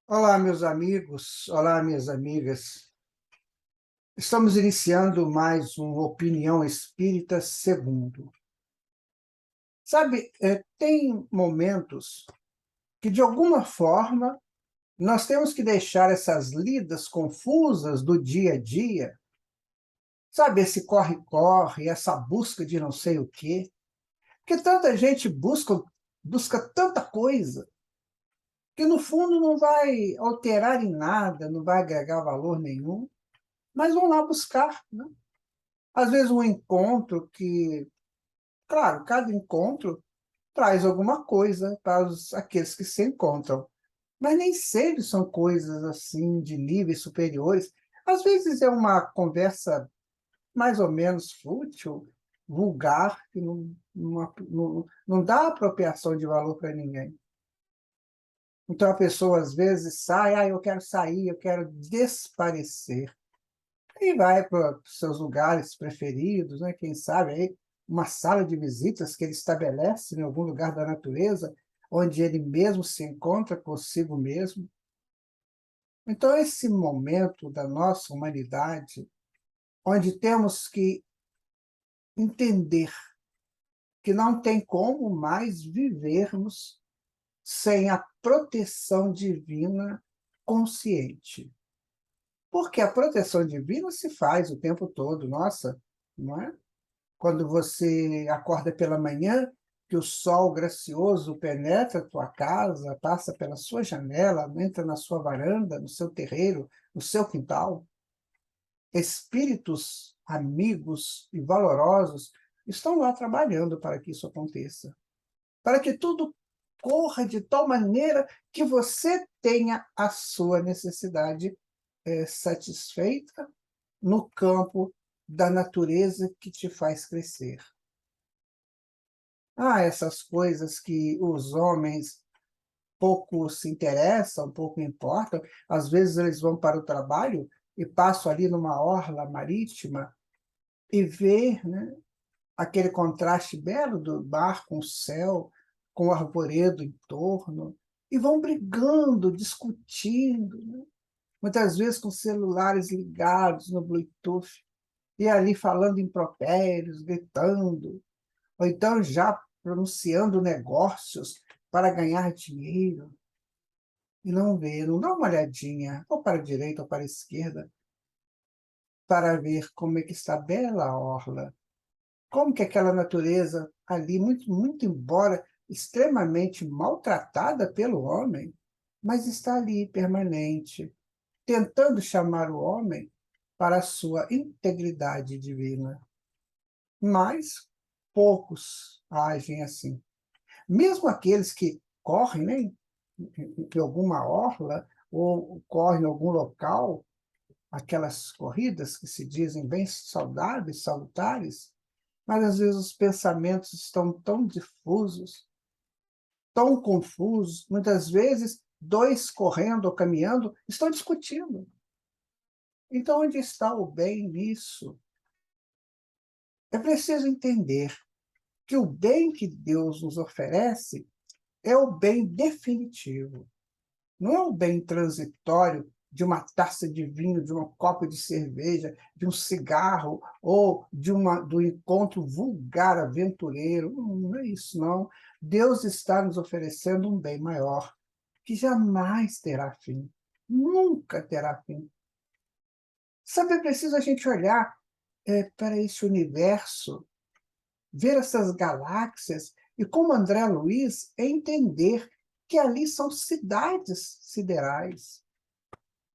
Olá, meus amigos, olá, minhas amigas. Estamos iniciando mais um Opinião Espírita Segundo. Sabe, tem momentos que, de alguma forma, nós temos que deixar essas lidas confusas do dia a dia, sabe, esse corre-corre, essa busca de não sei o quê, porque tanta gente busca tanta coisa, que no fundo não vai alterar em nada, não vai agregar valor nenhum, mas vão lá buscar, né? Às vezes um encontro que, claro, cada encontro traz alguma coisa para aqueles que se encontram, mas nem sempre são coisas assim de níveis superiores. Às vezes é uma conversa mais ou menos fútil, vulgar, que não dá apropriação de valor para ninguém. Então a pessoa às vezes sai, eu quero sair, eu quero desparecer. E vai para os seus lugares preferidos, né, quem sabe aí uma sala de visitas que ele estabelece em algum lugar da natureza, onde ele mesmo se encontra consigo mesmo. Então esse momento da nossa humanidade, onde temos que entender que não tem como mais vivermos sem a proteção divina consciente. Porque a proteção divina se faz o tempo todo, nossa, não é? Quando você acorda pela manhã, que o sol gracioso penetra a tua casa, passa pela sua janela, entra na sua varanda, no seu terreiro, no seu quintal. Espíritos amigos e valorosos estão lá trabalhando para que isso aconteça, para que tudo corra de tal maneira que você tenha a sua necessidade satisfeita no campo da natureza que te faz crescer. Essas coisas que os homens pouco se interessam, pouco importam, às vezes eles vão para o trabalho e passam ali numa orla marítima e vê, né, aquele contraste belo do mar com o céu, com o arvoredo em torno, e vão brigando, discutindo, né? Muitas vezes com celulares ligados no Bluetooth, e ali falando impropérios, gritando, ou então já pronunciando negócios para ganhar dinheiro, e não vê, não dá uma olhadinha, ou para a direita ou para a esquerda, para ver como é que está bela a orla, como que aquela natureza ali, muito embora extremamente maltratada pelo homem, mas está ali permanente, tentando chamar o homem para a sua integridade divina. Mas poucos agem assim. Mesmo aqueles que correm, né, em alguma orla ou correm em algum local, aquelas corridas que se dizem bem saudáveis, salutares, mas às vezes os pensamentos estão tão difusos, tão confusos, muitas vezes 2 correndo ou caminhando estão discutindo. Então onde está o bem nisso? É preciso entender que o bem que Deus nos oferece é o bem definitivo. Não é o bem transitório de uma taça de vinho, de um copo de cerveja, de um cigarro ou do encontro vulgar aventureiro. Não é isso, não. Deus está nos oferecendo um bem maior, que jamais terá fim, nunca terá fim. Sabe, é preciso a gente olhar para esse universo, ver essas galáxias e, como André Luiz, entender que ali são cidades siderais,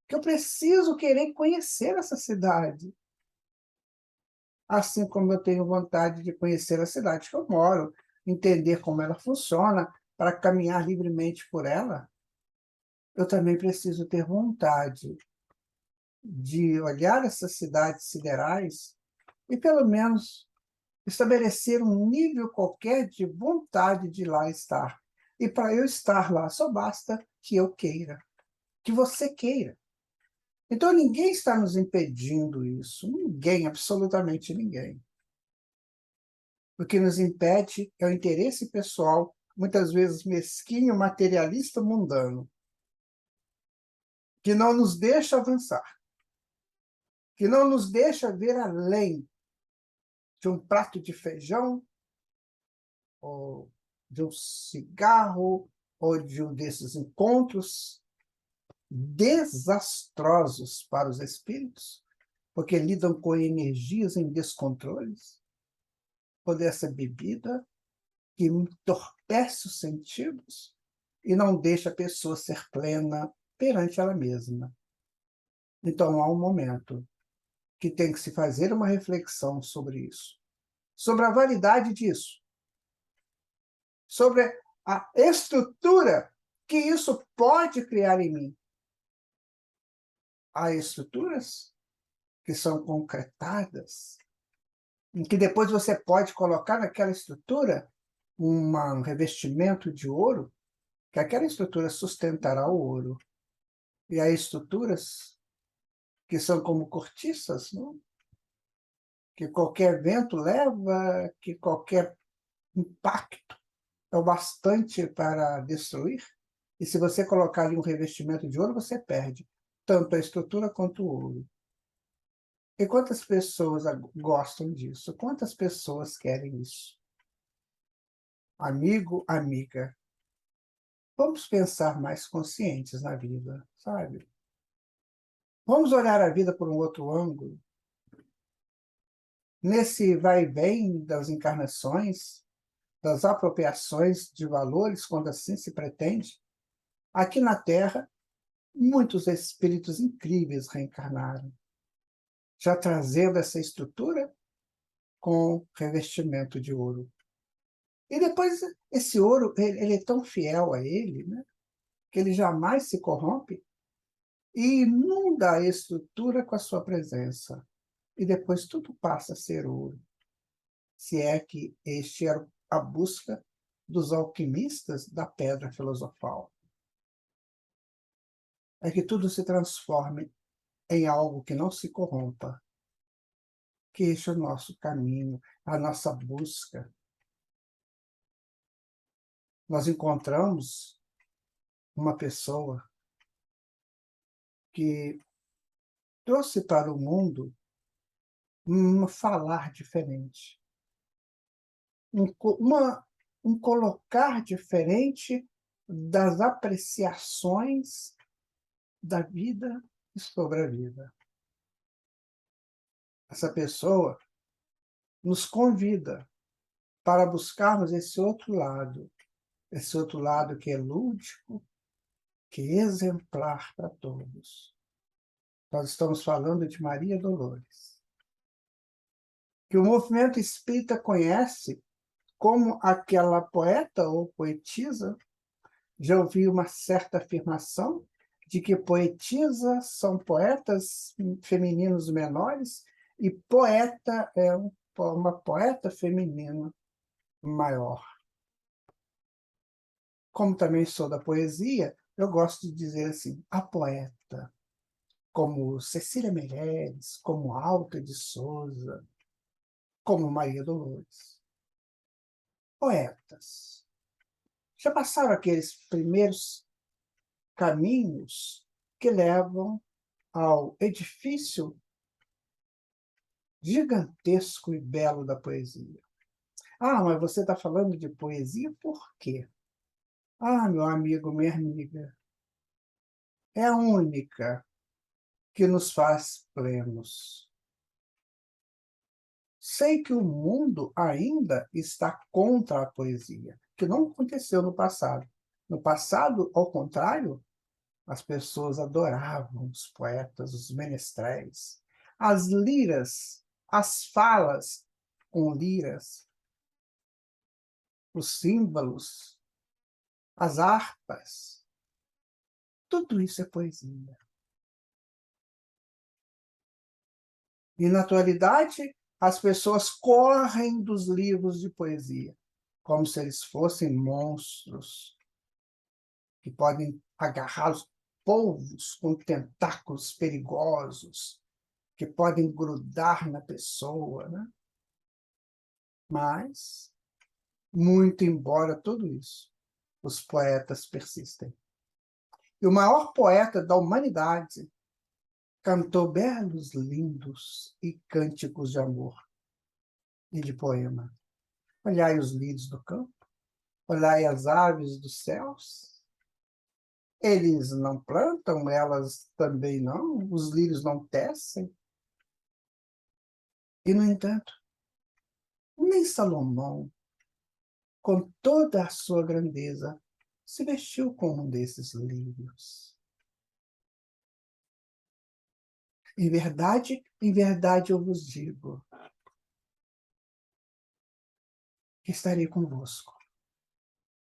que eu preciso querer conhecer essa cidade, assim como eu tenho vontade de conhecer a cidade que eu moro, entender como ela funciona, para caminhar livremente por ela. Eu também preciso ter vontade de olhar essas cidades siderais e, pelo menos, estabelecer um nível qualquer de vontade de lá estar. E para eu estar lá, só basta que eu queira, que você queira. Então ninguém está nos impedindo isso, ninguém, absolutamente ninguém. O que nos impede é o interesse pessoal, muitas vezes mesquinho, materialista, mundano. que não nos deixa avançar, que não nos deixa ver além de um prato de feijão, ou de um cigarro, ou de um desses encontros desastrosos para os espíritos, porque lidam com energias em descontroles, ou dessa bebida que entorpece os sentidos e não deixa a pessoa ser plena perante ela mesma. Então, há um momento que tem que se fazer uma reflexão sobre isso, sobre a validade disso, sobre a estrutura que isso pode criar em mim. Há estruturas que são concretadas, em que depois você pode colocar naquela estrutura um revestimento de ouro, que aquela estrutura sustentará o ouro. E há estruturas que são como cortiças, não? Que qualquer vento leva, que qualquer impacto é o bastante para destruir. E se você colocar ali um revestimento de ouro, você perde tanto a estrutura quanto o ouro. E quantas pessoas gostam disso? Quantas pessoas querem isso? Amigo, amiga, vamos pensar mais conscientes na vida, sabe? Vamos olhar a vida por um outro ângulo. Nesse vai e vem das encarnações, das apropriações de valores, quando assim se pretende, aqui na Terra, muitos espíritos incríveis reencarnaram, já trazendo essa estrutura com revestimento de ouro. E depois, esse ouro, ele é tão fiel a ele, né, que ele jamais se corrompe e inunda a estrutura com a sua presença. E depois tudo passa a ser ouro. Se é que este era a busca dos alquimistas da pedra filosofal. É que tudo se transforme em algo que não se corrompa, que este é o nosso caminho, a nossa busca. Nós encontramos uma pessoa que trouxe para o mundo um falar diferente, um colocar diferente das apreciações da vida e sobre a vida. Essa pessoa nos convida para buscarmos esse outro lado que é lúdico, que é exemplar para todos. Nós estamos falando de Maria Dolores, que o movimento espírita conhece como aquela poeta ou poetisa. Já ouvi uma certa afirmação de que poetisas são poetas femininos menores e poeta é uma poeta feminina maior. Como também sou da poesia, eu gosto de dizer assim, a poeta, como Cecília Meirelles, como Alta de Souza, como Maria Dolores. Poetas. Já passaram aqueles primeiros caminhos que levam ao edifício gigantesco e belo da poesia. Ah, mas você está falando de poesia por quê? Ah, meu amigo, minha amiga, é a única que nos faz plenos. Sei que o mundo ainda está contra a poesia, que não aconteceu no passado. No passado, ao contrário, as pessoas adoravam os poetas, os menestréis, as liras, as falas com liras, os símbolos, as harpas. Tudo isso é poesia. E, na atualidade, as pessoas correm dos livros de poesia, como se eles fossem monstros que podem agarrar os polvos com tentáculos perigosos, que podem grudar na pessoa, né? Mas, muito embora tudo isso, os poetas persistem. E o maior poeta da humanidade cantou belos, lindos e cânticos de amor e de poema. Olhai os lírios do campo, olhai as aves dos céus. Eles não plantam, elas também não, os lírios não tecem. E, no entanto, nem Salomão, com toda a sua grandeza, se vestiu como um desses lírios. Em verdade eu vos digo que estarei convosco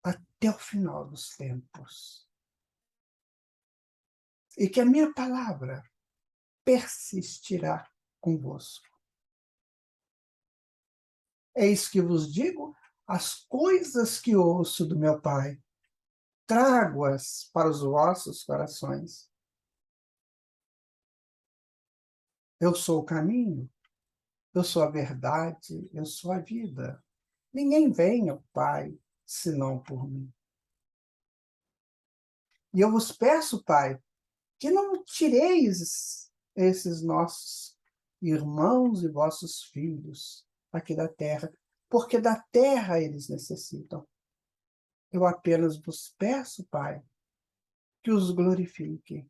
até o final dos tempos. E que a minha palavra persistirá convosco. Eis que vos digo as coisas que ouço do meu Pai. Trago-as para os vossos corações. Eu sou o caminho, eu sou a verdade, eu sou a vida. Ninguém vem ao Pai senão por mim. E eu vos peço, Pai, que não tireis esses nossos irmãos e vossos filhos aqui da terra, porque da terra eles necessitam. Eu apenas vos peço, Pai, que os glorifiquem,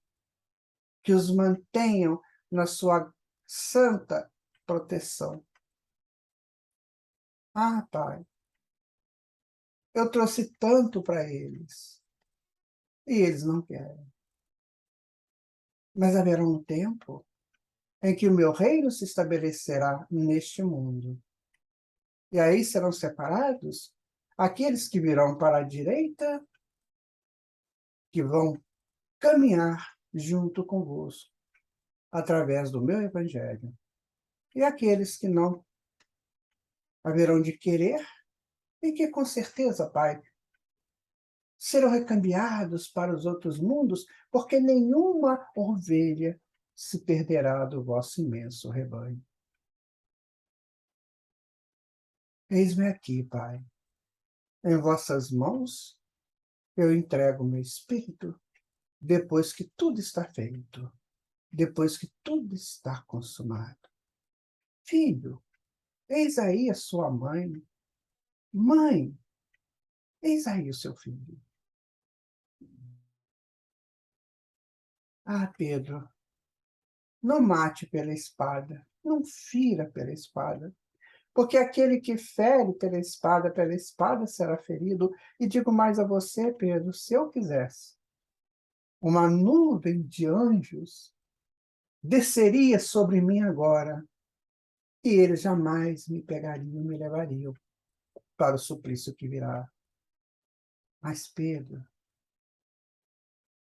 que os mantenham na sua santa proteção. Ah, Pai, eu trouxe tanto para eles e eles não querem. Mas haverá um tempo em que o meu reino se estabelecerá neste mundo. E aí serão separados aqueles que virão para a direita, que vão caminhar junto convosco, através do meu evangelho. E aqueles que não haverão de querer, e que com certeza, Pai, serão recambiados para os outros mundos, porque nenhuma ovelha se perderá do vosso imenso rebanho. Eis-me aqui, Pai. Em vossas mãos eu entrego o meu espírito, depois que tudo está feito, depois que tudo está consumado. Filho, eis aí a sua mãe. Mãe, eis aí o seu filho. Ah, Pedro, não mate pela espada, não fira pela espada, porque aquele que fere pela espada será ferido. E digo mais a você, Pedro, se eu quisesse, uma nuvem de anjos desceria sobre mim agora, e eles jamais me pegariam e me levariam para o suplício que virá. Mas, Pedro,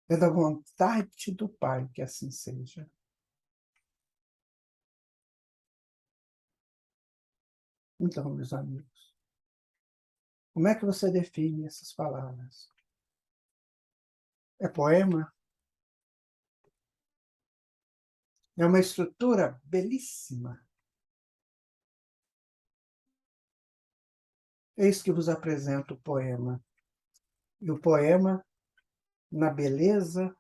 é da vontade do Pai que assim seja. Então, meus amigos, como é que você define essas palavras? É poema? É uma estrutura belíssima. Eis que vos apresento o poema. E o poema na beleza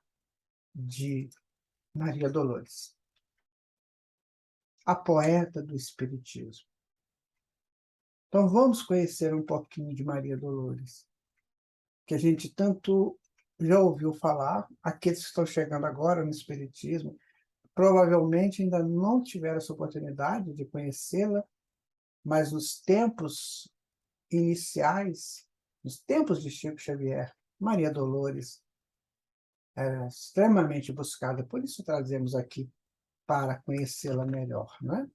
de Maria Dolores, a poeta do Espiritismo. Então vamos conhecer um pouquinho de Maria Dolores, que a gente tanto já ouviu falar, aqueles que estão chegando agora no Espiritismo, provavelmente ainda não tiveram essa oportunidade de conhecê-la, mas nos tempos iniciais, nos tempos de Chico Xavier, Maria Dolores é extremamente buscada, por isso trazemos aqui para conhecê-la melhor, né?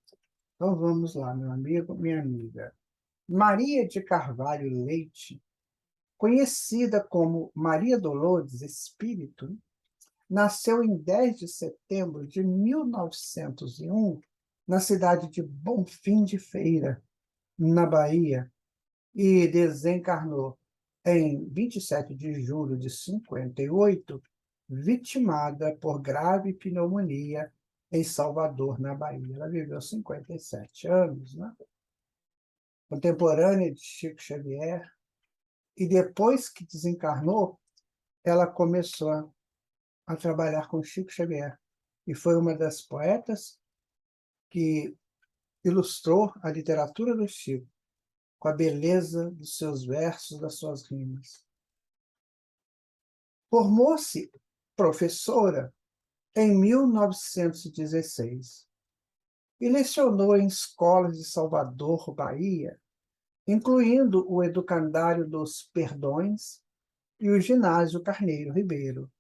Então vamos lá, meu amigo, minha amiga. Maria de Carvalho Leite, conhecida como Maria Dolores Espírito, nasceu em 10 de setembro de 1901, na cidade de Bonfim de Feira, na Bahia, e desencarnou em 27 de julho de 58, vitimada por grave pneumonia em Salvador, na Bahia. Ela viveu 57 anos, né? Contemporânea de Chico Xavier, e depois que desencarnou, ela começou a trabalhar com Chico Xavier, e foi uma das poetas que ilustrou a literatura do Chico, com a beleza dos seus versos, das suas rimas. Formou-se professora em 1916 e lecionou em escolas de Salvador, Bahia, incluindo o Educandário dos Perdões e o Ginásio Carneiro Ribeiro.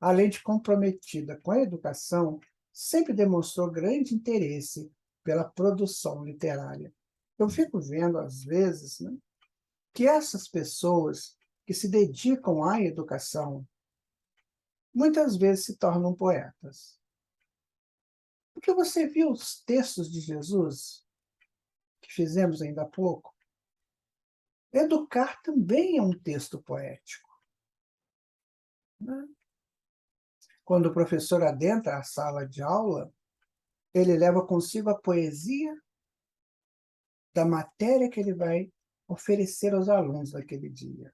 Além de comprometida com a educação, sempre demonstrou grande interesse pela produção literária. Eu fico vendo, às vezes, né, que essas pessoas que se dedicam à educação muitas vezes se tornam poetas. Porque você viu os textos de Jesus, que fizemos ainda há pouco? Educar também é um texto poético, né? Quando o professor adentra a sala de aula, ele leva consigo a poesia da matéria que ele vai oferecer aos alunos naquele dia.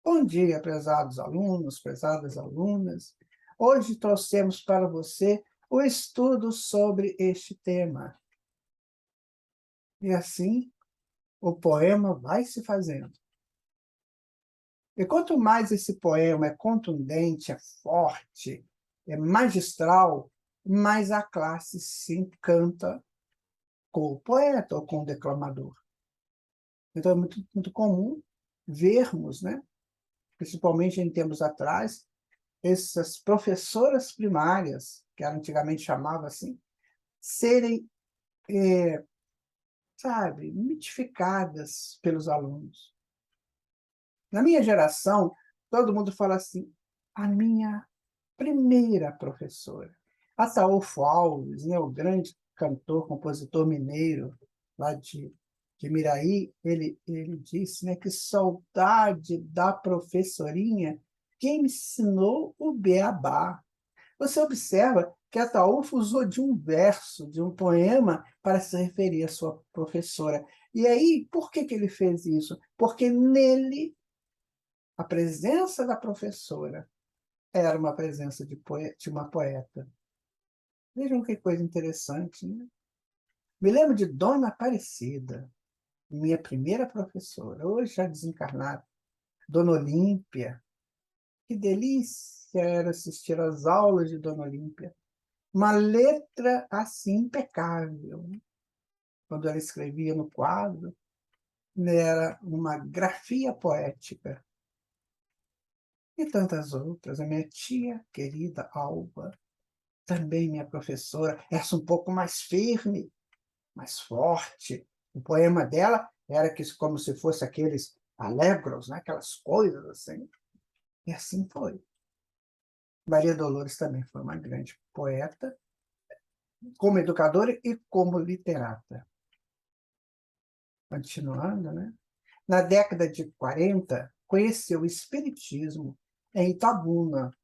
Bom dia, prezados alunos, prezadas alunas. Hoje trouxemos para você o estudo sobre este tema. E assim, o poema vai se fazendo. E quanto mais esse poema é contundente, é forte, é magistral, mais a classe se encanta com o poeta ou com o declamador. Então, é muito comum vermos, né, principalmente em tempos atrás, essas professoras primárias, que antigamente chamava assim, serem, sabe, mitificadas pelos alunos. Na minha geração, todo mundo fala assim, a minha primeira professora. Ataúfo Alves, né, o grande cantor, compositor mineiro, lá de Miraí, ele disse, né, que saudade da professorinha, quem me ensinou o beabá. Você observa que Ataúfo usou de um verso, de um poema, para se referir à sua professora. E aí, por que ele fez isso? Porque nele, a presença da professora era uma presença de uma poeta. Vejam que coisa interessante, né? Me lembro de Dona Aparecida, minha primeira professora, hoje já desencarnada, Dona Olímpia. Que delícia era assistir às aulas de Dona Olímpia. Uma letra assim impecável, né? Quando ela escrevia no quadro, era uma grafia poética. E tantas outras. A minha tia querida Alba, também minha professora, essa um pouco mais firme, mais forte. O poema dela era que, como se fosse aqueles alegros, né? Aquelas coisas assim. E assim foi. Maria Dolores também foi uma grande poeta, como educadora e como literata. Continuando, né? Na década de 40, conheceu o espiritismo em Itabuna,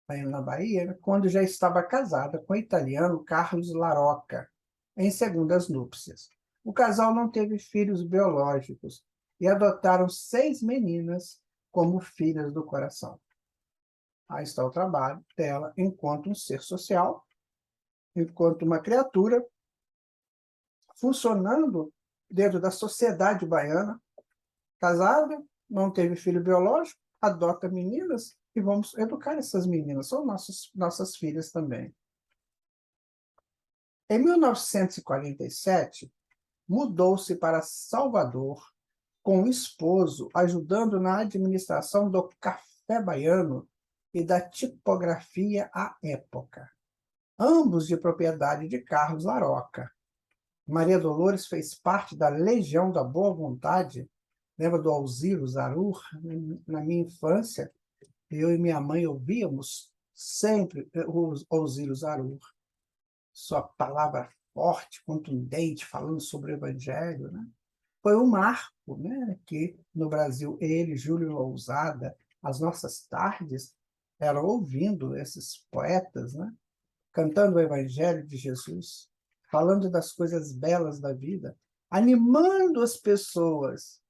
aí na Bahia, quando já estava casada com o italiano Carlos Larocca, em segundas núpcias. O casal não teve filhos biológicos e adotaram 6 meninas como filhas do coração. Aí está o trabalho dela enquanto um ser social, enquanto uma criatura funcionando dentro da sociedade baiana, casada, não teve filho biológico, adota meninas e vamos educar essas meninas, são nossas filhas também. Em 1947, mudou-se para Salvador com o esposo, ajudando na administração do Café Baiano e da tipografia à época, ambos de propriedade de Carlos Larocca. Maria Dolores fez parte da Legião da Boa Vontade, lembra do Alziro Zarur? Na minha infância, eu e minha mãe ouvíamos sempre o Alziro Zarur, sua palavra forte, contundente, falando sobre o Evangelho, né? Foi um marco, né, que no Brasil ele, Júlio Lousada, as nossas tardes eram ouvindo esses poetas, né, cantando o Evangelho de Jesus, falando das coisas belas da vida, animando as pessoas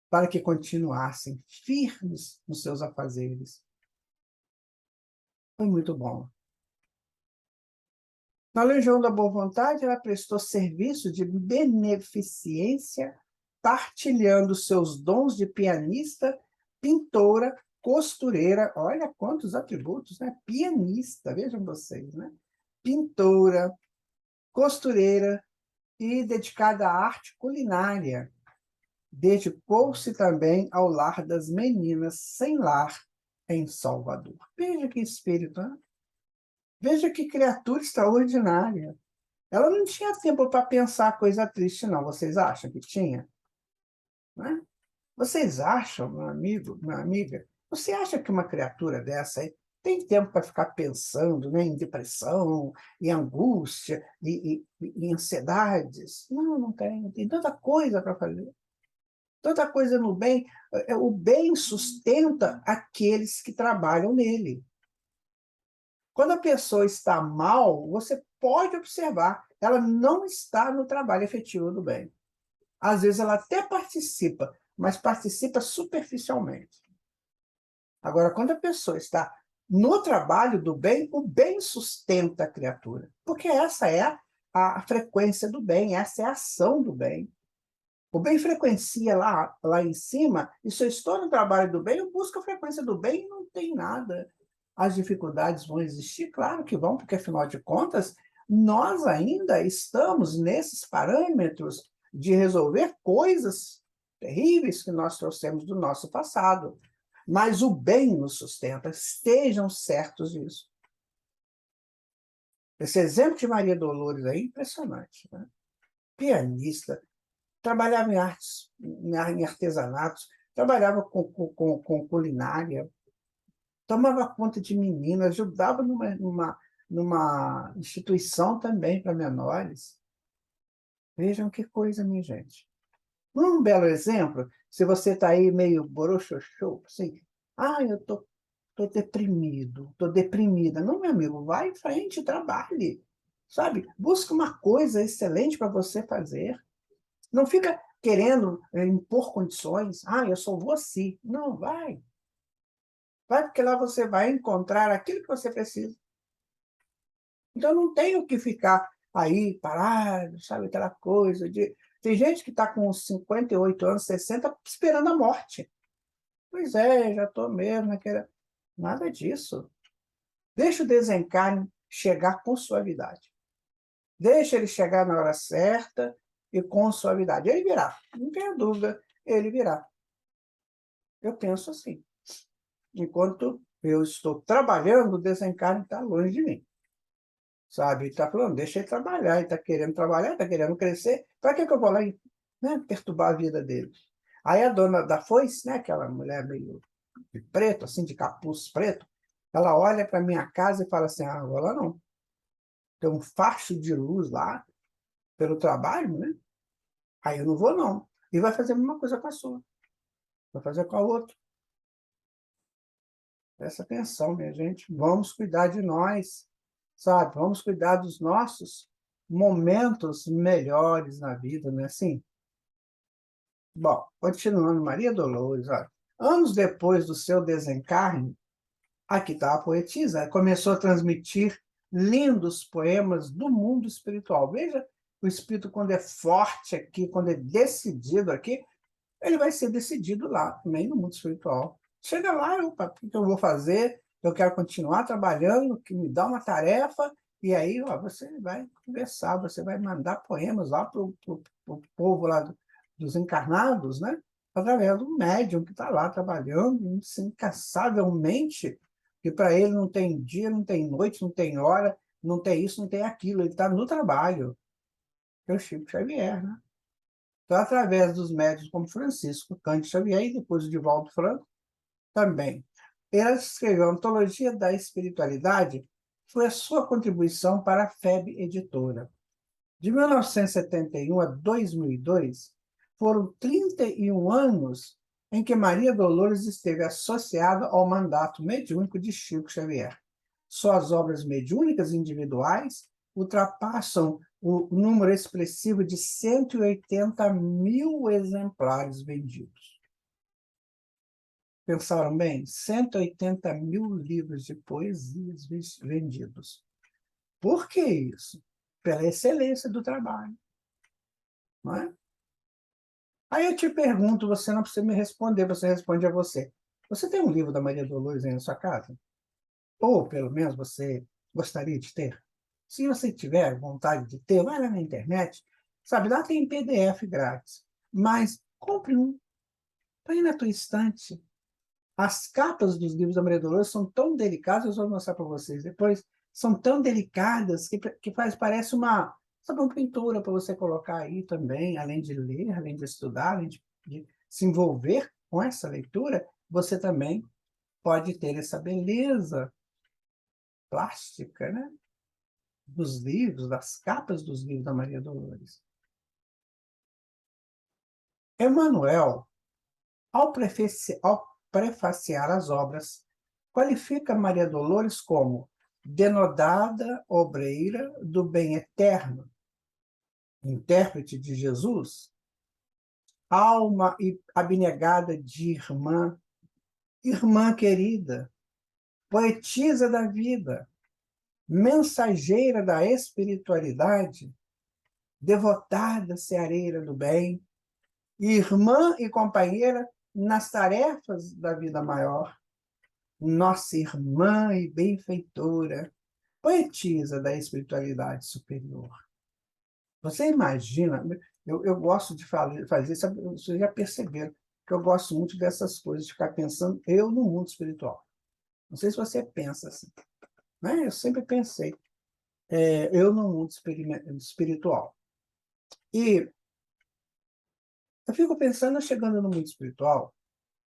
para que continuassem firmes nos seus afazeres. Foi muito bom. Na Legião da Boa Vontade, ela prestou serviço de beneficência, partilhando seus dons de pianista, pintora, costureira. Olha quantos atributos, né? Pianista, vejam vocês, né? Pintora, costureira e dedicada à arte culinária. Dedicou-se também ao lar das meninas sem lar em Salvador. Veja que espírito, né? Veja que criatura extraordinária. Ela não tinha tempo para pensar coisa triste, não. Vocês acham que tinha? Né? Vocês acham, meu amigo, minha amiga, você acha que uma criatura dessa aí tem tempo para ficar pensando, né, em depressão, em angústia, em ansiedades? Não, não tem. Tem tanta coisa para fazer. Tanta coisa no bem. O bem sustenta aqueles que trabalham nele. Quando a pessoa está mal, você pode observar, ela não está no trabalho efetivo do bem. Às vezes ela até participa, mas participa superficialmente. Agora, quando a pessoa está no trabalho do bem, o bem sustenta a criatura, porque essa é a frequência do bem, essa é a ação do bem. O bem frequencia lá em cima, e se eu estou no trabalho do bem, eu busco a frequência do bem e não tem nada. As dificuldades vão existir? Claro que vão, porque, afinal de contas, nós ainda estamos nesses parâmetros de resolver coisas terríveis que nós trouxemos do nosso passado. Mas o bem nos sustenta, estejam certos disso. Esse exemplo de Maria Dolores aí é impressionante, né? Pianista, trabalhava em artes, em artesanatos, trabalhava com culinária, tomava conta de meninas, ajudava numa instituição também para menores. Vejam que coisa, minha gente. Um belo exemplo, se você está aí meio boroxoxô, assim, eu tô deprimido, tô deprimida. Não, meu amigo, vai em frente, trabalhe, sabe? Busca uma coisa excelente para você fazer. Não fica querendo impor condições. Eu só vou assim. Não, vai. Vai, porque lá você vai encontrar aquilo que você precisa. Então, não tem o que ficar aí parado, sabe? Aquela coisa de... Tem gente que está com uns 58 anos, 60, esperando a morte. Pois é, já estou mesmo naquela... Nada disso. Deixa o desencarne chegar com suavidade. Deixa ele chegar na hora certa e com suavidade. Ele virá, não tenha dúvida, ele virá. Eu penso assim. Enquanto eu estou trabalhando, o desencarne está longe de mim. Sabe? Ele está falando, deixa ele trabalhar, ele está querendo trabalhar, está querendo crescer. Para que eu vou lá e, né, perturbar a vida dele? Aí a dona da foice, né, aquela mulher meio de preto, assim, de capuz preto, ela olha para minha casa e fala assim: vou lá não. Tem um facho de luz lá, pelo trabalho, né? Aí eu não vou, não. E vai fazer a mesma coisa com a sua. Vai fazer com a outra. Presta atenção, minha gente. Vamos cuidar de nós, sabe? Vamos cuidar dos nossos momentos melhores na vida, não é assim? Bom, continuando, Maria Dolores, olha. Anos depois do seu desencarne, aqui está a poetisa, começou a transmitir lindos poemas do mundo espiritual. Veja, o espírito, quando é forte aqui, quando é decidido aqui, ele vai ser decidido lá, também no mundo espiritual. Chega lá, opa, o que eu vou fazer? Eu quero continuar trabalhando, que me dá uma tarefa, e aí você vai conversar, você vai mandar poemas lá para o povo lá dos encarnados, né? Através do médium que está lá trabalhando incansavelmente, que para ele não tem dia, não tem noite, não tem hora, não tem isso, não tem aquilo, ele está no trabalho. É o Chico Xavier, né? Então, através dos médios como Francisco Cândido Xavier e depois o Divaldo Franco também. Ele escreveu a Antologia da Espiritualidade, foi a sua contribuição para a FEB Editora. De 1971 a 2002, foram 31 anos em que Maria Dolores esteve associada ao mandato mediúnico de Chico Xavier. Suas obras mediúnicas individuais ultrapassam o número expressivo de 180 mil exemplares vendidos. Pensaram bem? 180 mil livros de poesias vendidos. Por que isso? Pela excelência do trabalho. Não é? Aí eu te pergunto, você não precisa me responder, você responde a você. Você tem um livro da Maria Dolores aí na sua casa? Ou, pelo menos, você gostaria de ter? Se você tiver vontade de ter, vai lá na internet. Sabe, lá tem PDF grátis. Mas compre um, põe na tua estante. As capas dos livros da Maria Dolores são tão delicadas, eu vou mostrar para vocês depois, são tão delicadas que parece uma, sabe, uma pintura para você colocar aí também, além de ler, além de estudar, além de se envolver com essa leitura, você também pode ter essa beleza plástica, né, dos livros, das capas dos livros da Maria Dolores. Emmanuel, ao prefaciar as obras, qualifica Maria Dolores como denodada obreira do bem eterno, intérprete de Jesus, alma abnegada de irmã, irmã querida, poetisa da vida, mensageira da espiritualidade, devotada seareira do bem, irmã e companheira nas tarefas da vida maior, nossa irmã e benfeitora, poetisa da espiritualidade superior. Você imagina, eu gosto de fazer, sabe, vocês já perceberam que eu gosto muito dessas coisas, de ficar pensando eu no mundo espiritual. Não sei se você pensa assim, né? Eu sempre pensei eu no mundo espiritual. E eu fico pensando, chegando no mundo espiritual,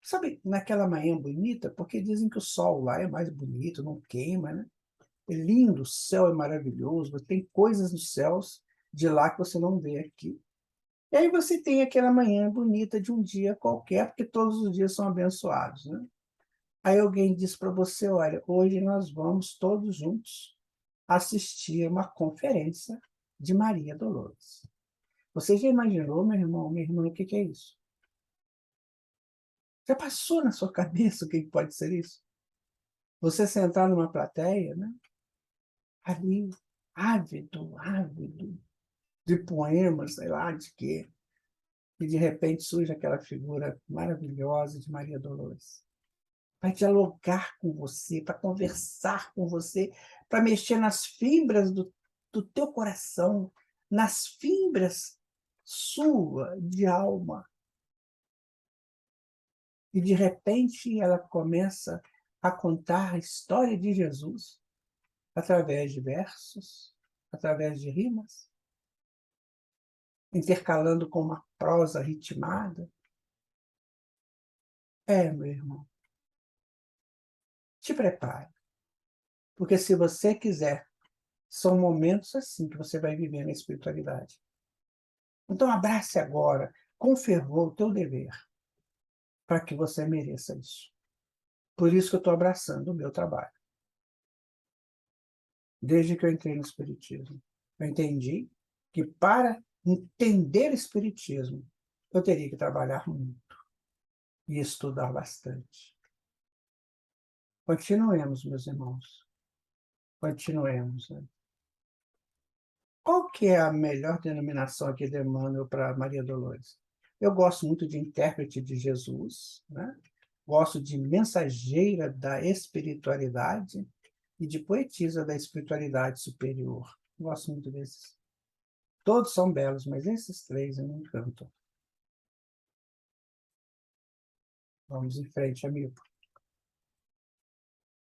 sabe, naquela manhã bonita, porque dizem que o sol lá é mais bonito, não queima, né? É lindo, o céu é maravilhoso, tem coisas nos céus de lá que você não vê aqui. E aí você tem aquela manhã bonita de um dia qualquer, porque todos os dias são abençoados, né? Aí alguém diz para você, olha, hoje nós vamos todos juntos assistir uma conferência de Maria Dolores. Você já imaginou, meu irmão, minha irmã, o que é isso? Já passou na sua cabeça o que pode ser isso? Você sentar numa plateia, né? Ali, ávido de poemas, sei lá de quê, e de repente surge aquela figura maravilhosa de Maria Dolores para dialogar com você, para conversar com você, para mexer nas fibras do teu coração, nas fibras sua de alma. E, de repente, ela começa a contar a história de Jesus através de versos, através de rimas, intercalando com uma prosa ritmada. Meu irmão, te prepare, porque se você quiser, são momentos assim que você vai viver na espiritualidade. Então, abrace agora, com fervor, o teu dever, para que você mereça isso. Por isso que eu estou abraçando o meu trabalho. Desde que eu entrei no Espiritismo, eu entendi que para entender o Espiritismo, eu teria que trabalhar muito e estudar bastante. Continuemos, meus irmãos. Continuemos. Né? Qual que é a melhor denominação aqui de Emmanuel para Maria Dolores? Eu gosto muito de intérprete de Jesus, né? Gosto de mensageira da espiritualidade e de poetisa da espiritualidade superior. Gosto muito desses. Todos são belos, mas esses três me encantam. Vamos em frente, amigo.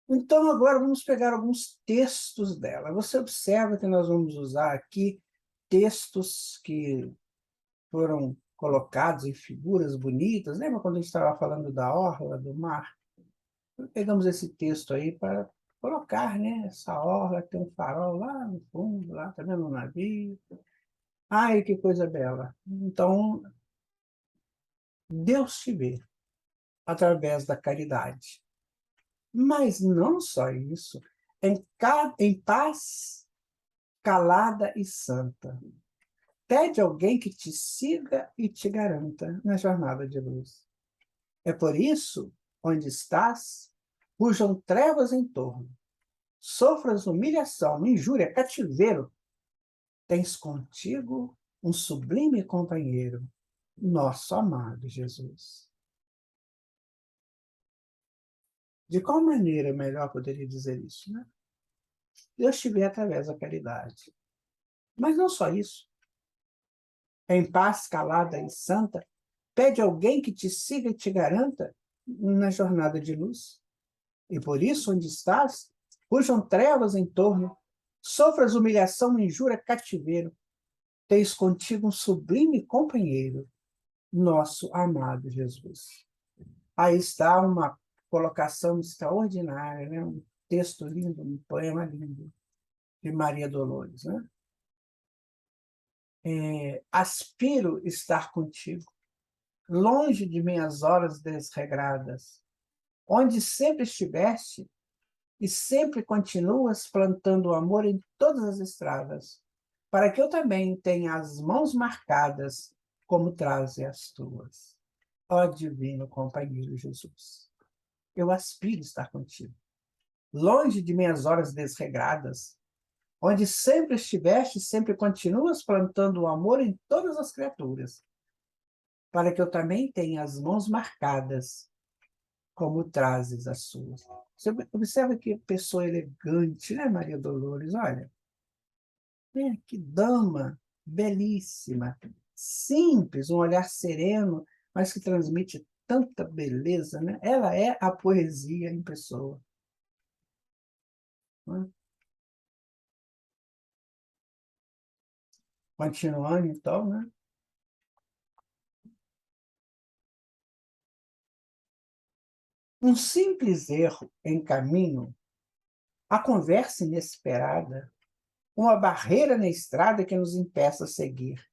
Então, agora vamos pegar alguns textos dela. Você observa que nós vamos usar aqui textos que foram colocados em figuras bonitas. Lembra quando a gente estava falando da orla, do mar? Pegamos esse texto aí para colocar, né? Essa orla tem um farol lá no fundo, lá, tá vendo um navio? Ai, que coisa bela. Então, Deus te vê através da caridade. Mas não só isso, em paz calada e santa. Pede alguém que te siga e te garanta na jornada de luz. É por isso onde estás, pujam trevas em torno. Sofras humilhação, injúria, cativeiro. Tens contigo um sublime companheiro, nosso amado Jesus. De qual maneira melhor poderia dizer isso, né? Deus te vê através da caridade. Mas não só isso. Em paz, calada e santa, pede alguém que te siga e te garanta na jornada de luz. E por isso, onde estás, pujam trevas em torno, sofras humilhação, injúria, cativeiro, tens contigo um sublime companheiro, nosso amado Jesus. Aí está uma colocação extraordinária, né? Um texto lindo, um poema lindo, de Maria Dolores. Né? Aspiro estar contigo, longe de minhas horas desregradas, onde sempre estiveste e sempre continuas plantando o amor em todas as estradas, para que eu também tenha as mãos marcadas como traze as tuas. Ó divino companheiro Jesus, eu aspiro estar contigo, longe de minhas horas desregradas, onde sempre estiveste e sempre continuas plantando o amor em todas as criaturas, para que eu também tenha as mãos marcadas como trazes as suas. Você observa que pessoa elegante, né, Maria Dolores? Olha, que dama belíssima, simples, um olhar sereno, mas que transmite tanta beleza, né? Ela é a poesia em pessoa. Né? Continuando, então, né? Um simples erro em caminho, a conversa inesperada, uma barreira na estrada que nos impeça a seguir.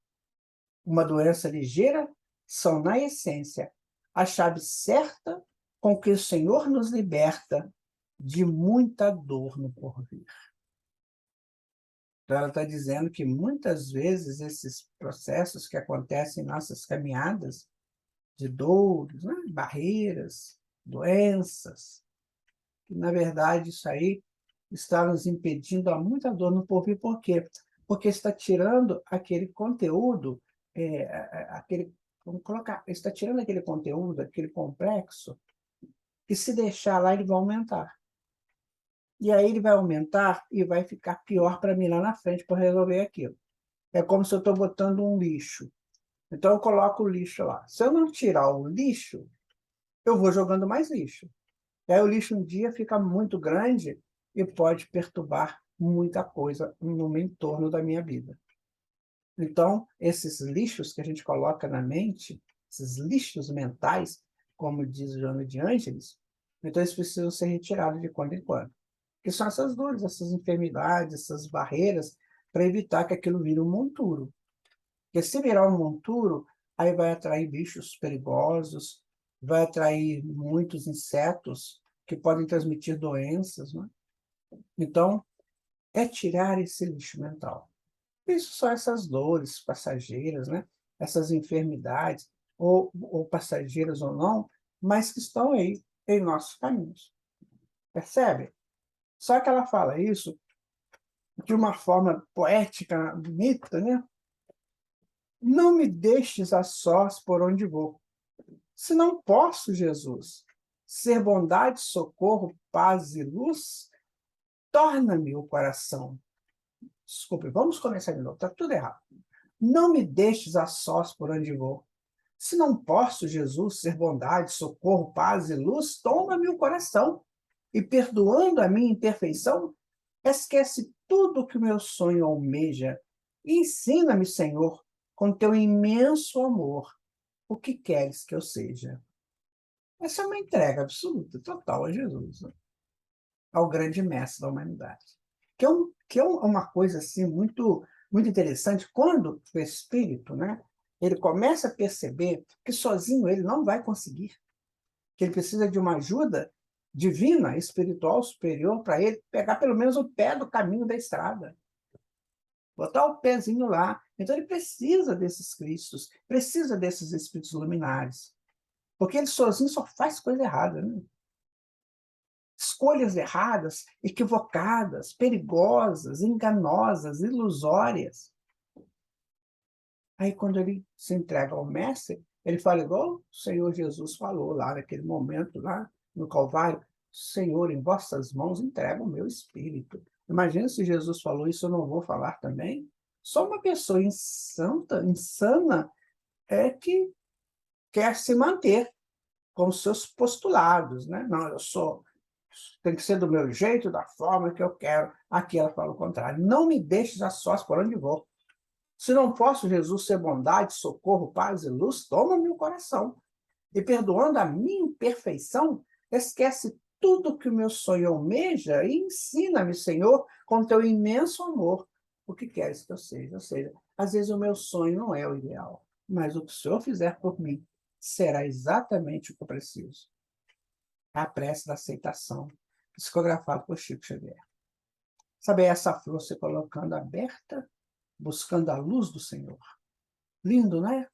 Uma doença ligeira são, na essência, a chave certa com que o Senhor nos liberta de muita dor no porvir. Então, ela está dizendo que muitas vezes esses processos que acontecem em nossas caminhadas, de dores, né, barreiras, doenças, que, na verdade, isso aí está nos impedindo a muita dor no porvir. Por quê? Porque está tirando aquele conteúdo, aquele, vamos colocar, está tirando aquele conteúdo, aquele complexo, e se deixar lá, ele vai aumentar. E aí ele vai aumentar e vai ficar pior para mim lá na frente para resolver aquilo. É como se eu estou botando um lixo. Então eu coloco o lixo lá. Se eu não tirar o lixo, eu vou jogando mais lixo. E aí o lixo um dia fica muito grande e pode perturbar muita coisa no entorno da minha vida. Então, esses lixos que a gente coloca na mente, esses lixos mentais, como diz Joana de Ângeles, então eles precisam ser retirados de quando em quando. Que são essas dores, essas enfermidades, essas barreiras, para evitar que aquilo vire um monturo. Porque se virar um monturo, aí vai atrair bichos perigosos, vai atrair muitos insetos que podem transmitir doenças. Né? Então, é tirar esse lixo mental. Isso são essas dores passageiras, né? Essas enfermidades, ou passageiras ou não, mas que estão aí em nossos caminhos. Percebe? Só que ela fala isso de uma forma poética, bonita, né? Não me deixes a sós por onde vou. Se não posso, Jesus, ser bondade, socorro, paz e luz, torna-me o coração. Desculpe, vamos começar de novo, está tudo errado. Não me deixes a sós por onde vou. Se não posso, Jesus, ser bondade, socorro, paz e luz, toma-me o coração. E perdoando a minha imperfeição, esquece tudo que o meu sonho almeja. E ensina-me, Senhor, com teu imenso amor, o que queres que eu seja. Essa é uma entrega absoluta, total a Jesus, né? Ao grande mestre da humanidade. Que é uma coisa assim muito, muito interessante, quando o espírito, né, ele começa a perceber que sozinho ele não vai conseguir, que ele precisa de uma ajuda divina, espiritual, superior, para ele pegar pelo menos o pé do caminho da estrada, botar o pezinho lá. Então ele precisa desses Cristos, precisa desses espíritos luminares. Porque ele sozinho só faz coisa errada, né? Escolhas erradas, equivocadas, perigosas, enganosas, ilusórias. Aí, quando ele se entrega ao Mestre, ele fala igual o Senhor Jesus falou lá naquele momento, lá no Calvário: Senhor, em vossas mãos entrego o meu espírito. Imagina se Jesus falou isso, eu não vou falar também? Só uma pessoa insana, é que quer se manter com seus postulados, né? Não, tem que ser do meu jeito, da forma que eu quero. Aqui ela fala o contrário: não me deixes a sós por onde vou. Se não posso, Jesus, ser bondade, socorro, paz e luz, toma meu coração. E perdoando a minha imperfeição, esquece tudo que o meu sonho almeja e ensina-me, Senhor, com teu imenso amor, o que queres que eu seja. Ou seja, às vezes o meu sonho não é o ideal, mas o que o Senhor fizer por mim será exatamente o que eu preciso. É a prece da aceitação, psicografado por Chico Xavier. Sabe, essa flor se colocando aberta, buscando a luz do Senhor. Lindo, né?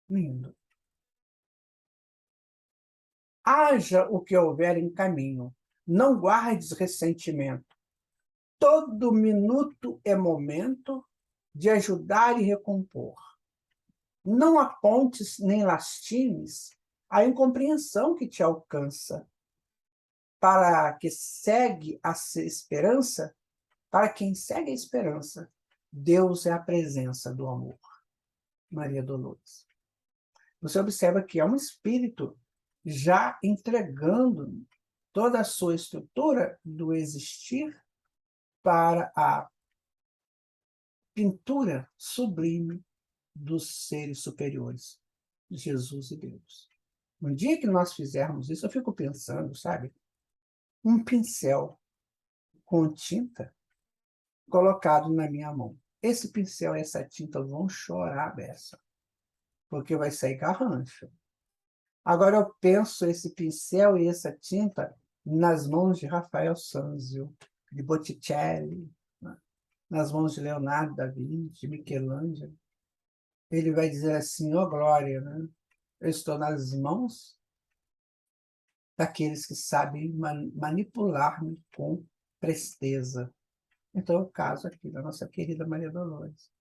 Lindo. Haja o que houver em caminho, não guardes ressentimento. Todo minuto é momento de ajudar e recompor. Não apontes nem lastimes a incompreensão que te alcança. Para que segue a esperança, para quem segue a esperança, Deus é a presença do amor. Maria Dolores. Você observa que é um espírito já entregando toda a sua estrutura do existir para a pintura sublime dos seres superiores, Jesus e Deus. No dia que nós fizermos isso, eu fico pensando, sabe? Um pincel com tinta colocado na minha mão. Esse pincel e essa tinta vão chorar a beça, porque vai sair garrancho. Agora eu penso esse pincel e essa tinta nas mãos de Rafael Sanzio, de Botticelli, né? Nas mãos de Leonardo da Vinci, de Michelangelo. Ele vai dizer assim: ó glória, né? Eu estou nas mãos daqueles que sabem manipular-me com presteza. Então, é o caso aqui da nossa querida Maria Dolores,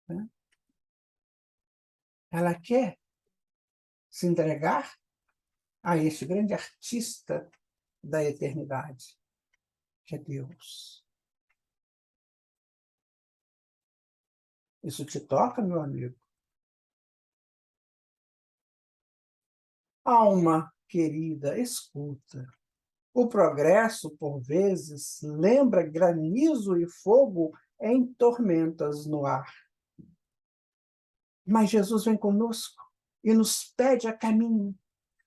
né? Ela quer se entregar a este grande artista da eternidade, que é Deus. Isso te toca, meu amigo? Alma querida, escuta. O progresso, por vezes, lembra granizo e fogo em tormentas no ar. Mas Jesus vem conosco e nos pede a caminho,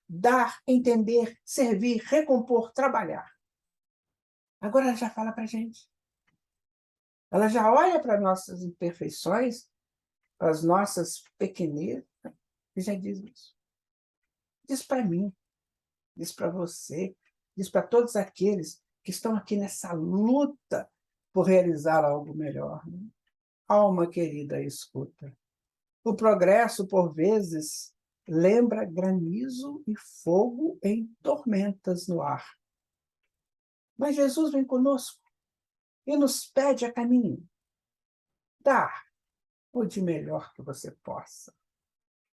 dar, entender, servir, recompor, trabalhar. Agora ela já fala para a gente. Ela já olha para nossas imperfeições, para as nossas pequenezas, e já diz isso. Diz para mim, diz para você, diz para todos aqueles que estão aqui nessa luta por realizar algo melhor, né? Alma querida, escuta. O progresso, por vezes, lembra granizo e fogo em tormentas no ar. Mas Jesus vem conosco e nos pede a caminho. Dá o de melhor que você possa,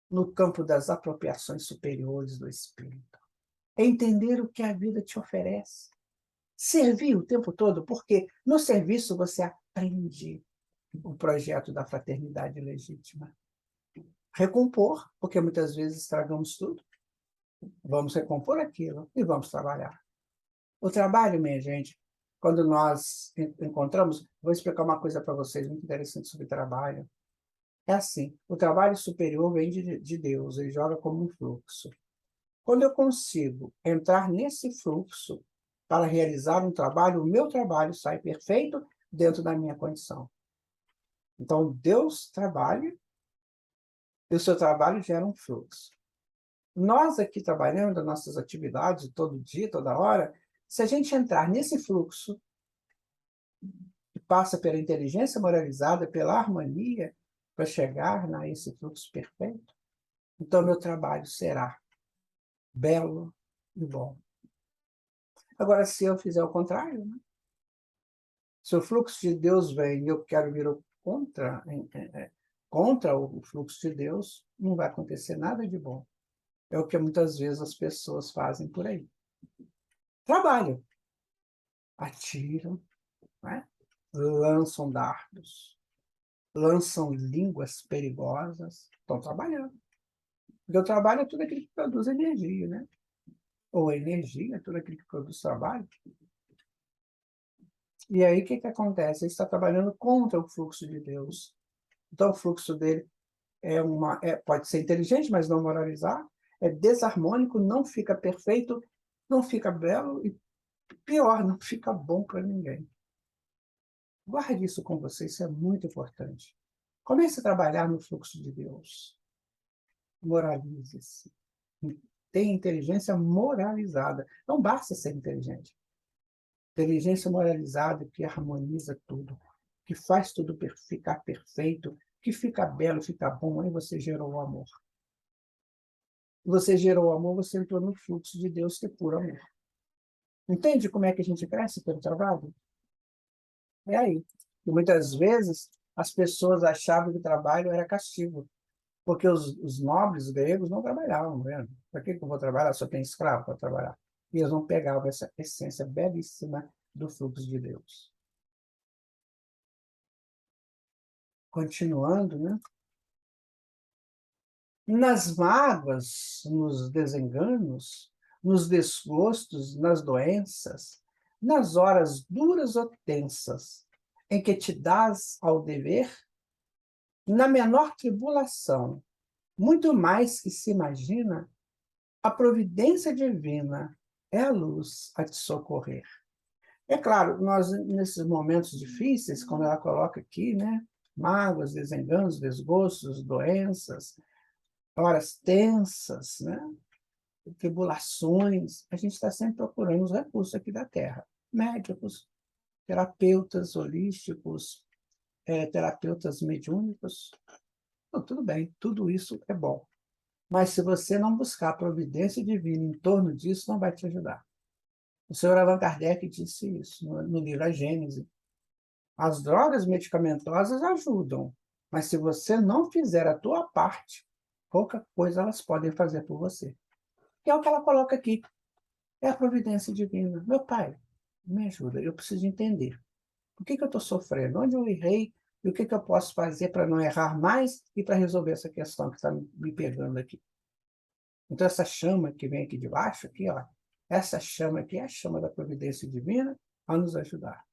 no campo das apropriações superiores do Espírito. É entender o que a vida te oferece. Servir o tempo todo, porque no serviço você aprende o projeto da fraternidade legítima. Recompor, porque muitas vezes estragamos tudo. Vamos recompor aquilo e vamos trabalhar. O trabalho, minha gente, quando nós encontramos, vou explicar uma coisa para vocês muito interessante sobre trabalho. É assim, o trabalho superior vem de Deus, ele joga como um fluxo. Quando eu consigo entrar nesse fluxo para realizar um trabalho, o meu trabalho sai perfeito dentro da minha condição. Então, Deus trabalha e o seu trabalho gera um fluxo. Nós aqui trabalhando, as nossas atividades, todo dia, toda hora, se a gente entrar nesse fluxo, que passa pela inteligência moralizada, pela harmonia, para chegar a esse fluxo perfeito, então meu trabalho será belo e bom. Agora, se eu fizer o contrário, né? Se o fluxo de Deus vem e eu quero vir contra o fluxo de Deus, não vai acontecer nada de bom. É o que muitas vezes as pessoas fazem por aí. Trabalham, atiram, né? Lançam dardos, lançam línguas perigosas, estão trabalhando. Porque o trabalho é tudo aquilo que produz energia, né? Ou a energia é tudo aquilo que produz trabalho. E aí, o que acontece? Ele está trabalhando contra o fluxo de Deus. Então, o fluxo dele pode ser inteligente, mas não moralizar, é desarmônico, não fica perfeito, não fica belo e, pior, não fica bom para ninguém. Guarde isso com você, isso é muito importante. Comece a trabalhar no fluxo de Deus. Moralize-se. Tenha inteligência moralizada. Não basta ser inteligente. Inteligência moralizada que harmoniza tudo, que faz tudo ficar perfeito, que fica belo, fica bom, aí você gerou o amor. Você gerou o amor, você entrou no fluxo de Deus, que é puro amor. Entende como é que a gente cresce pelo trabalho? É aí. E muitas vezes as pessoas achavam que o trabalho era castigo, porque os nobres gregos não trabalhavam, né? Para que eu vou trabalhar? Só tem escravo para trabalhar. E eles não pegavam essa essência belíssima do fluxo de Deus. Continuando, né? Nas mágoas, nos desenganos, nos desgostos, nas doenças, nas horas duras ou tensas, em que te dás ao dever, na menor tribulação, muito mais que se imagina, a providência divina é a luz a te socorrer. É claro, nós, nesses momentos difíceis, como ela coloca aqui, né? Mágoas, desenganos, desgostos, doenças, horas tensas, né? Tribulações, a gente está sempre procurando os recursos aqui da Terra. Médicos, terapeutas holísticos, terapeutas mediúnicos. Então, tudo bem, tudo isso é bom. Mas se você não buscar a providência divina em torno disso, não vai te ajudar. O senhor Allan Kardec disse isso no livro A Gênese. As drogas medicamentosas ajudam, mas se você não fizer a tua parte, pouca coisa elas podem fazer por você. Que é o que ela coloca aqui. É a providência divina. Meu pai, me ajuda, eu preciso entender. Por que eu estou sofrendo? Onde eu errei? E o que eu posso fazer para não errar mais e para resolver essa questão que está me pegando aqui? Então, essa chama que vem aqui de baixo, aqui, ó, essa chama aqui é a chama da providência divina a nos ajudar.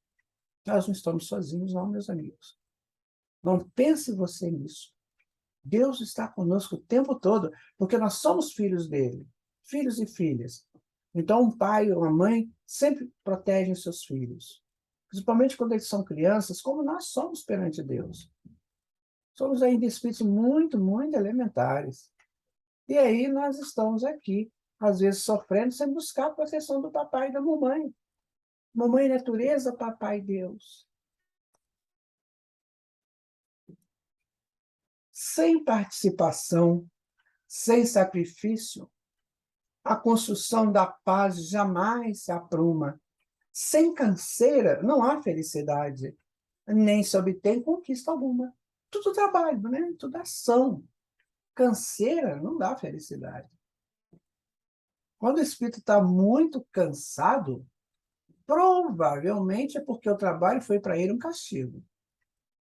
Nós não estamos sozinhos, não, meus amigos. Não pense você nisso. Deus está conosco o tempo todo, porque nós somos filhos dele, filhos e filhas. Então, um pai ou uma mãe sempre protegem seus filhos, principalmente quando eles são crianças, como nós somos perante Deus. Somos ainda espíritos muito, muito elementares. E aí nós estamos aqui, às vezes sofrendo, sem buscar a proteção do papai e da mamãe. Mamãe natureza, papai Deus. Sem participação, sem sacrifício, a construção da paz jamais se apruma. Sem canseira, não há felicidade, nem se obtém conquista alguma. Tudo trabalho, né? Tudo ação. Canseira não dá felicidade. Quando o espírito está muito cansado, provavelmente é porque o trabalho foi para ele um castigo.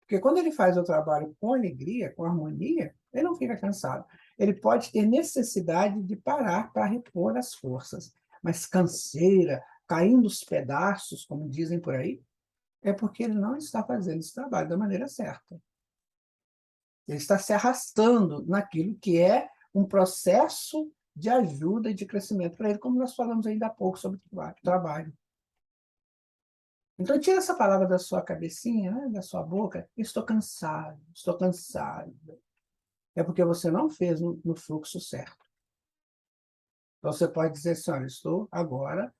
Porque quando ele faz o trabalho com alegria, com harmonia, ele não fica cansado. Ele pode ter necessidade de parar para repor as forças. Mas canseira, caindo os pedaços, como dizem por aí, é porque ele não está fazendo esse trabalho da maneira certa. Ele está se arrastando naquilo que é um processo de ajuda e de crescimento para ele, como nós falamos ainda há pouco sobre trabalho. Então, tira essa palavra da sua cabecinha, né, da sua boca. Estou cansado, estou cansado. É porque você não fez no fluxo certo. Então, você pode dizer assim, olha, estou agora,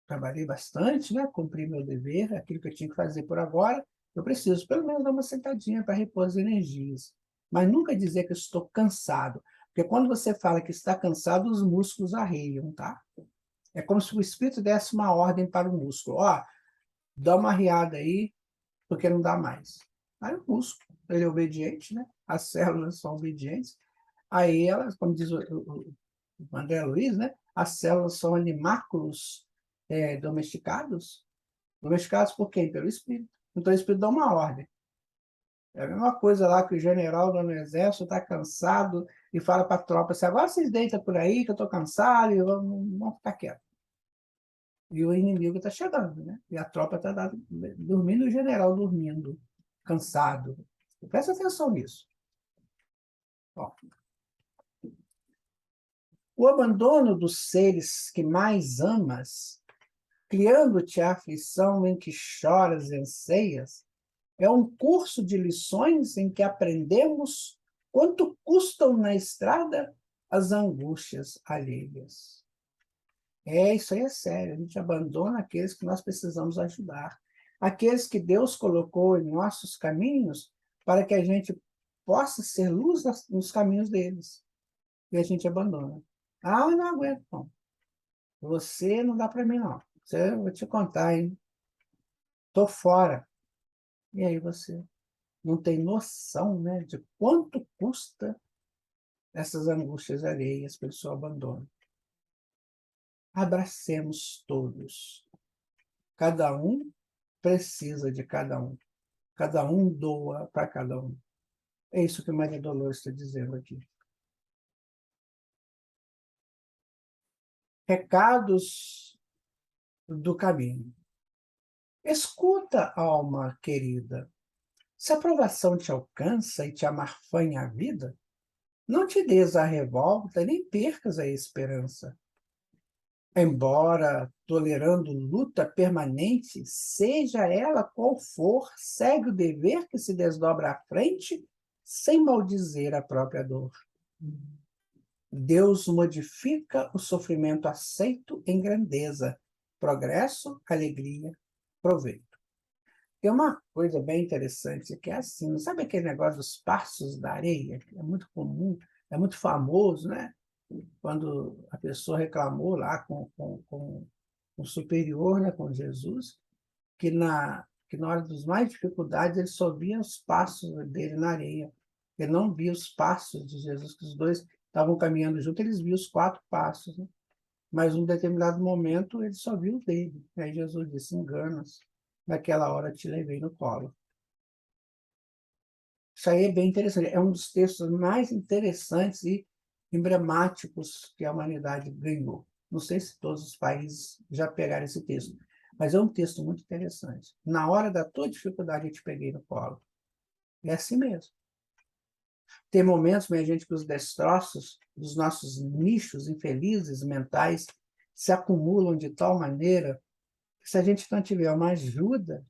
trabalhei bastante, né, cumpri meu dever, aquilo que eu tinha que fazer por agora, eu preciso pelo menos dar uma sentadinha para repor as energias. Mas nunca dizer que eu estou cansado, Porque quando você fala que está cansado, os músculos arriam, tá? É como se o espírito desse uma ordem para o músculo. Ó, dá uma arriada aí, porque não dá mais. Aí o músculo, ele é obediente, né? As células são obedientes. Aí elas, como diz o André Luiz, né? As células são animáculos domesticados. Domesticados por quem? Pelo espírito. Então o espírito dá uma ordem. É a mesma coisa lá que o general do exército está cansado e fala para a tropa assim, agora vocês deitam por aí que eu estou cansado e vamos ficar quieto. E o inimigo está chegando, né? E a tropa está dormindo, o general dormindo, cansado. Presta atenção nisso. Ó, o abandono dos seres que mais amas, criando-te a aflição em que choras e anseias, é um curso de lições em que aprendemos quanto custam na estrada as angústias alheias. Isso aí é sério, a gente abandona aqueles que nós precisamos ajudar, aqueles que Deus colocou em nossos caminhos para que a gente possa ser luz nos caminhos deles. E a gente abandona. Ah, eu não aguento, não. Você não dá para mim, não. Eu vou te contar, hein? Estou fora. E aí você não tem noção, né, de quanto custa essas angústias alheias pelo seu abandono. Abracemos todos. Cada um precisa de cada um. Cada um doa para cada um. É isso que Maria Dolores está dizendo aqui. Recados do caminho. Escuta, alma querida. Se a provação te alcança e te amarfanha a vida, não te des à revolta, nem percas a esperança. Embora tolerando luta permanente, seja ela qual for, segue o dever que se desdobra à frente, sem maldizer a própria dor. Deus modifica o sofrimento aceito em grandeza, progresso, alegria, proveito. Tem uma coisa bem interessante que é assim, sabe aquele negócio dos passos da areia? Que é muito comum, é muito famoso, né? Quando a pessoa reclamou lá com o superior, né, com Jesus, que na hora dos mais dificuldades ele só via os passos dele na areia. Ele não via os passos de Jesus, que os dois estavam caminhando juntos, eles viam os 4 passos, né? Mas, em um determinado momento, ele só viu o dele. Aí Jesus disse, engana-se, naquela hora te levei no colo. Isso aí é bem interessante. É um dos textos mais interessantes e emblemáticos que a humanidade ganhou. Não sei se todos os países já pegaram esse texto, mas é um texto muito interessante. Na hora da tua dificuldade, eu te peguei no colo. É assim mesmo. Tem momentos, minha gente, que os destroços dos nossos nichos infelizes mentais se acumulam de tal maneira que, se a gente não tiver uma ajuda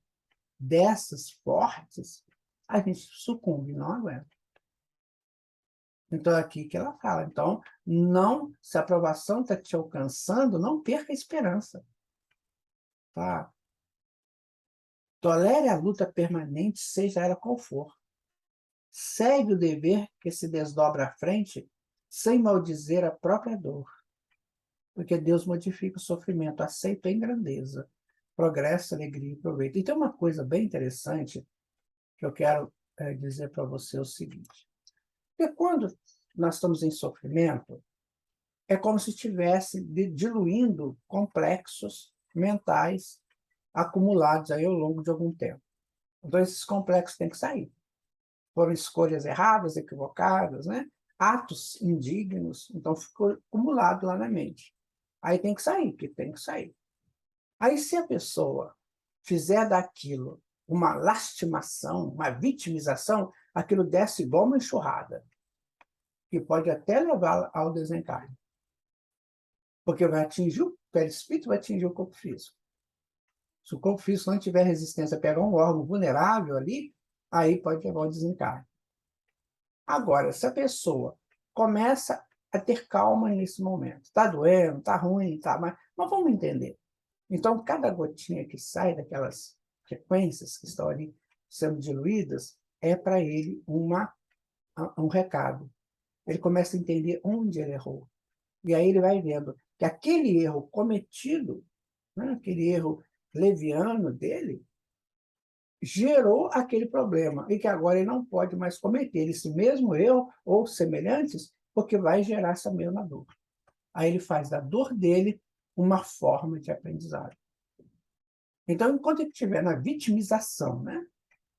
dessas fortes, a gente sucumbe, não aguenta. Então, é aqui que ela fala. Então, não, se a aprovação está te alcançando, não perca a esperança. Tá? Tolere a luta permanente, seja ela qual for. Segue o dever que se desdobra à frente, sem maldizer a própria dor. Porque Deus modifica o sofrimento, aceita em grandeza, progresso, alegria e proveito. E tem uma coisa bem interessante que eu quero dizer para você o seguinte. Porque quando nós estamos em sofrimento, é como se estivesse diluindo complexos mentais acumulados aí ao longo de algum tempo. Então, esses complexos têm que sair. Foram escolhas erradas, equivocadas, né? Atos indignos, então ficou acumulado lá na mente. Aí tem que sair, que tem que sair. Aí, se a pessoa fizer daquilo uma lastimação, uma vitimização, aquilo desce igual uma enxurrada, que pode até levar ao desencarne. Porque vai atingir o perispírito, vai atingir o corpo físico. Se o corpo físico não tiver resistência a pegar um órgão vulnerável ali, aí pode levar ao desencarne. Agora, se a pessoa começa a ter calma nesse momento, está doendo, está ruim, tá, mas vamos entender. Então, cada gotinha que sai daquelas frequências que estão ali sendo diluídas é para ele um recado. ele começa a entender onde ele errou. E aí ele vai vendo que aquele erro cometido, né, aquele erro leviano dele, gerou aquele problema e que agora ele não pode mais cometer esse mesmo erro ou semelhantes, porque vai gerar essa mesma dor. Aí ele faz da dor dele uma forma de aprendizado. Então, enquanto ele estiver na vitimização, né,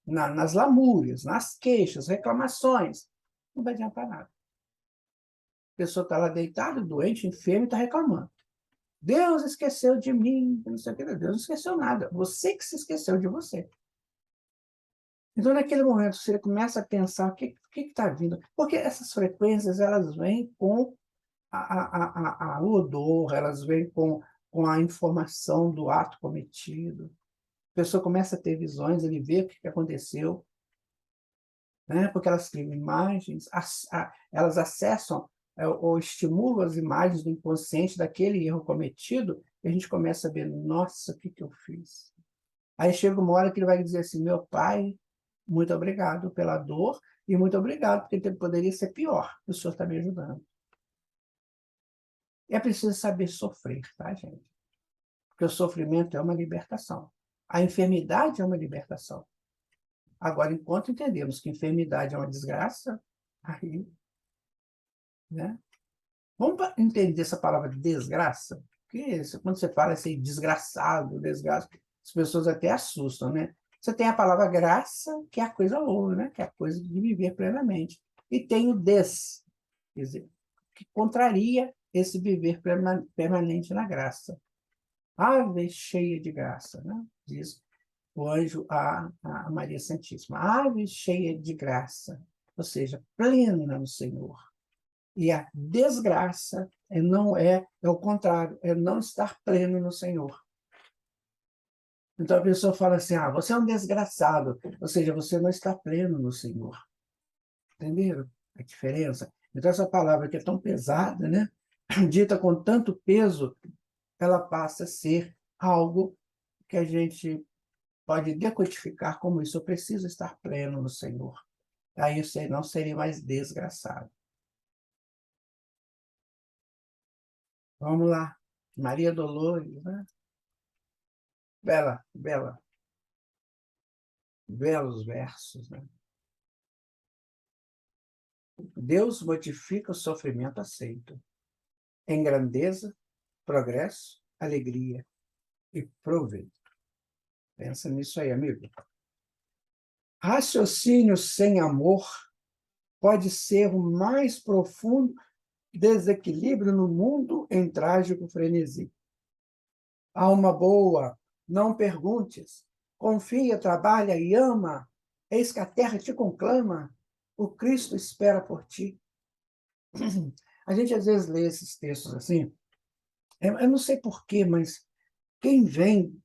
nas lamúrias, nas queixas, reclamações, não vai adiantar nada. A pessoa está lá deitada, doente, enferma e está reclamando. Deus esqueceu de mim, não sei o que. Deus não esqueceu nada. Você que se esqueceu de você. Então, naquele momento, você começa a pensar o que está vindo. Porque essas frequências, elas vêm com o odor, elas vêm com a informação do ato cometido. A pessoa começa a ter visões, ele vê o que aconteceu, né? Porque elas criam imagens, elas acessam ou estimulam as imagens do inconsciente daquele erro cometido, e a gente começa a ver, nossa, o que eu fiz? Aí chega uma hora que ele vai dizer assim, meu pai, muito obrigado pela dor e muito obrigado, porque poderia ser pior. O senhor está me ajudando. É preciso saber sofrer, tá, gente? Porque o sofrimento é uma libertação. A enfermidade é uma libertação. Agora, enquanto entendemos que enfermidade é uma desgraça, aí, né? Vamos entender essa palavra desgraça? Porque quando você fala assim, desgraçado, desgraça, as pessoas até assustam, né? Você tem a palavra graça, que é a coisa boa, né? Que é a coisa de viver plenamente. E tem o quer dizer, que contraria esse viver permanente na graça. Ave cheia de graça, né? Diz o anjo a Maria Santíssima. Ave cheia de graça, ou seja, plena no Senhor. E a desgraça é o contrário, é não estar pleno no Senhor. Então a pessoa fala assim, você é um desgraçado, ou seja, você não está pleno no Senhor. Entenderam a diferença? Então essa palavra que é tão pesada, né? Dita com tanto peso, ela passa a ser algo que a gente pode decodificar como isso. Eu preciso estar pleno no Senhor. Aí eu não seria mais desgraçado. Vamos lá. Maria Dolores, né? Bela, belos versos, né? Deus modifica o sofrimento aceito em grandeza, progresso, alegria e proveito. Pensa nisso aí, amigo. Raciocínio sem amor pode ser o mais profundo desequilíbrio no mundo em trágico frenesi. Alma boa, não perguntes. Confia, trabalha e ama. Eis que a terra te conclama. O Cristo espera por ti. A gente às vezes lê esses textos assim. Eu não sei porquê, mas quem vem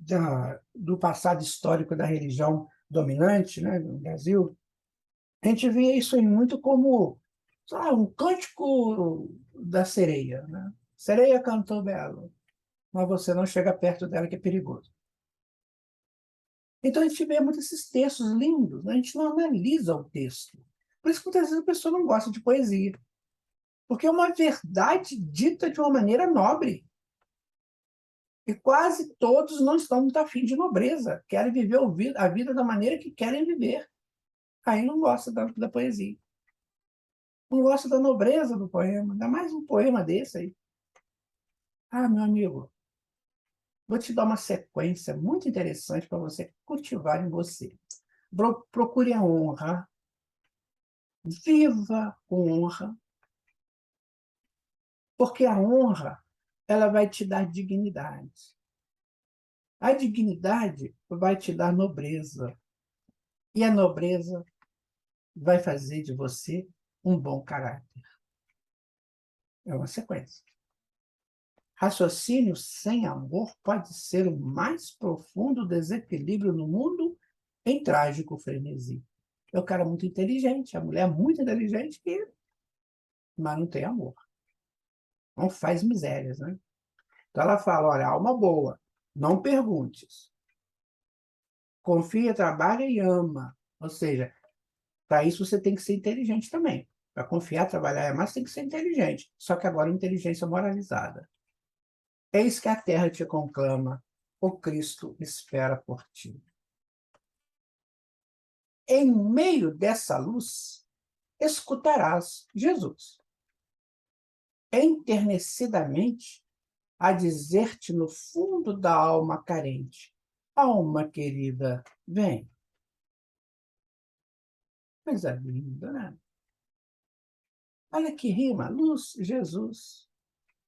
do passado histórico da religião dominante, né, no Brasil, a gente vê isso aí muito como, sei lá, um cântico da sereia, né? Sereia cantou belo, mas você não chega perto dela que é perigoso. Então a gente vê muito esses textos lindos, né? A gente não analisa o texto. Por isso que muitas vezes a pessoa não gosta de poesia, porque é uma verdade dita de uma maneira nobre. E quase todos não estão muito afim de nobreza, querem viver a vida da maneira que querem viver. Aí não gosta da poesia. Não gosta da nobreza do poema, ainda mais um poema desse aí. Meu amigo, vou te dar uma sequência muito interessante para você cultivar em você. Procure a honra, viva com honra, porque a honra ela vai te dar dignidade. A dignidade vai te dar nobreza. E a nobreza vai fazer de você um bom caráter. É uma sequência. Raciocínio sem amor pode ser o mais profundo desequilíbrio no mundo em trágico frenesi. É o cara muito inteligente, a mulher muito inteligente, mas não tem amor. Não faz misérias, né? Então ela fala, olha, alma boa, não perguntes. Confia, trabalha e ama. Ou seja, para isso você tem que ser inteligente também. Para confiar, trabalhar mais, tem que ser inteligente. Só que agora inteligência moralizada. Eis que a terra te conclama, o Cristo espera por ti. Em meio dessa luz, escutarás Jesus, enternecidamente, a dizer-te no fundo da alma carente: alma querida, vem. Coisa linda, né? Olha que rima, luz, Jesus.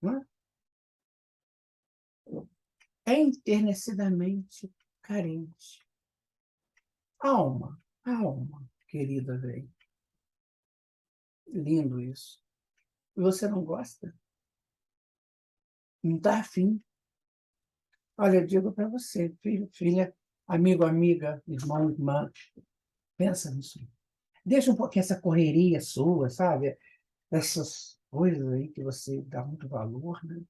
Né? Enternecidamente carente. Alma, alma querida, vem. Lindo isso. E você não gosta? Não está afim? Olha, eu digo para você, filho, filha, amigo, amiga, irmão, irmã, pensa nisso. Deixa um pouquinho essa correria sua, sabe? Essas coisas aí que você dá muito valor, né?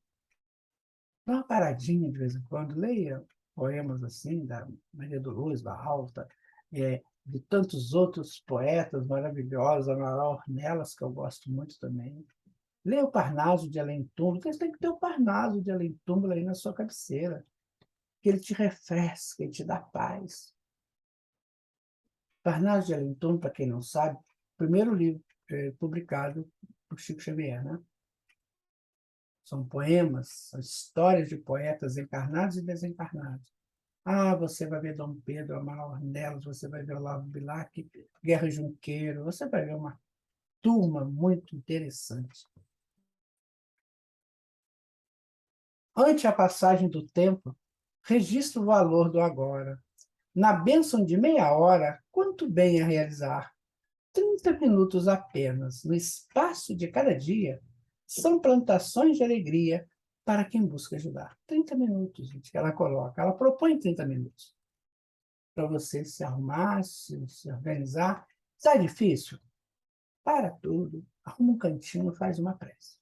Dá uma paradinha de vez em quando, leia poemas assim, da Maria Dolores, da Alta, de tantos outros poetas maravilhosos, Amaral Ornelas, que eu gosto muito também. Leia o Parnaso de Além-Túmulo, porque você tem que ter o Parnaso de Além-Túmulo aí na sua cabeceira, que ele te refresca, ele te dá paz. Parnaso de Além-Túmulo, para quem não sabe, primeiro livro publicado por Chico Xavier, né? São poemas, são histórias de poetas encarnados e desencarnados. Ah, você vai ver Dom Pedro, Amaral Ornelas, você vai ver Olavo Bilac, Guerra Junqueiro, você vai ver uma turma muito interessante. Ante a passagem do tempo, registra o valor do agora. Na bênção de meia hora, quanto bem a realizar. 30 minutos apenas, no espaço de cada dia, são plantações de alegria para quem busca ajudar. 30 minutos, gente, que ela coloca. Ela propõe 30 minutos para você se arrumar, se organizar. Está difícil? Para tudo, arruma um cantinho, faz uma prece.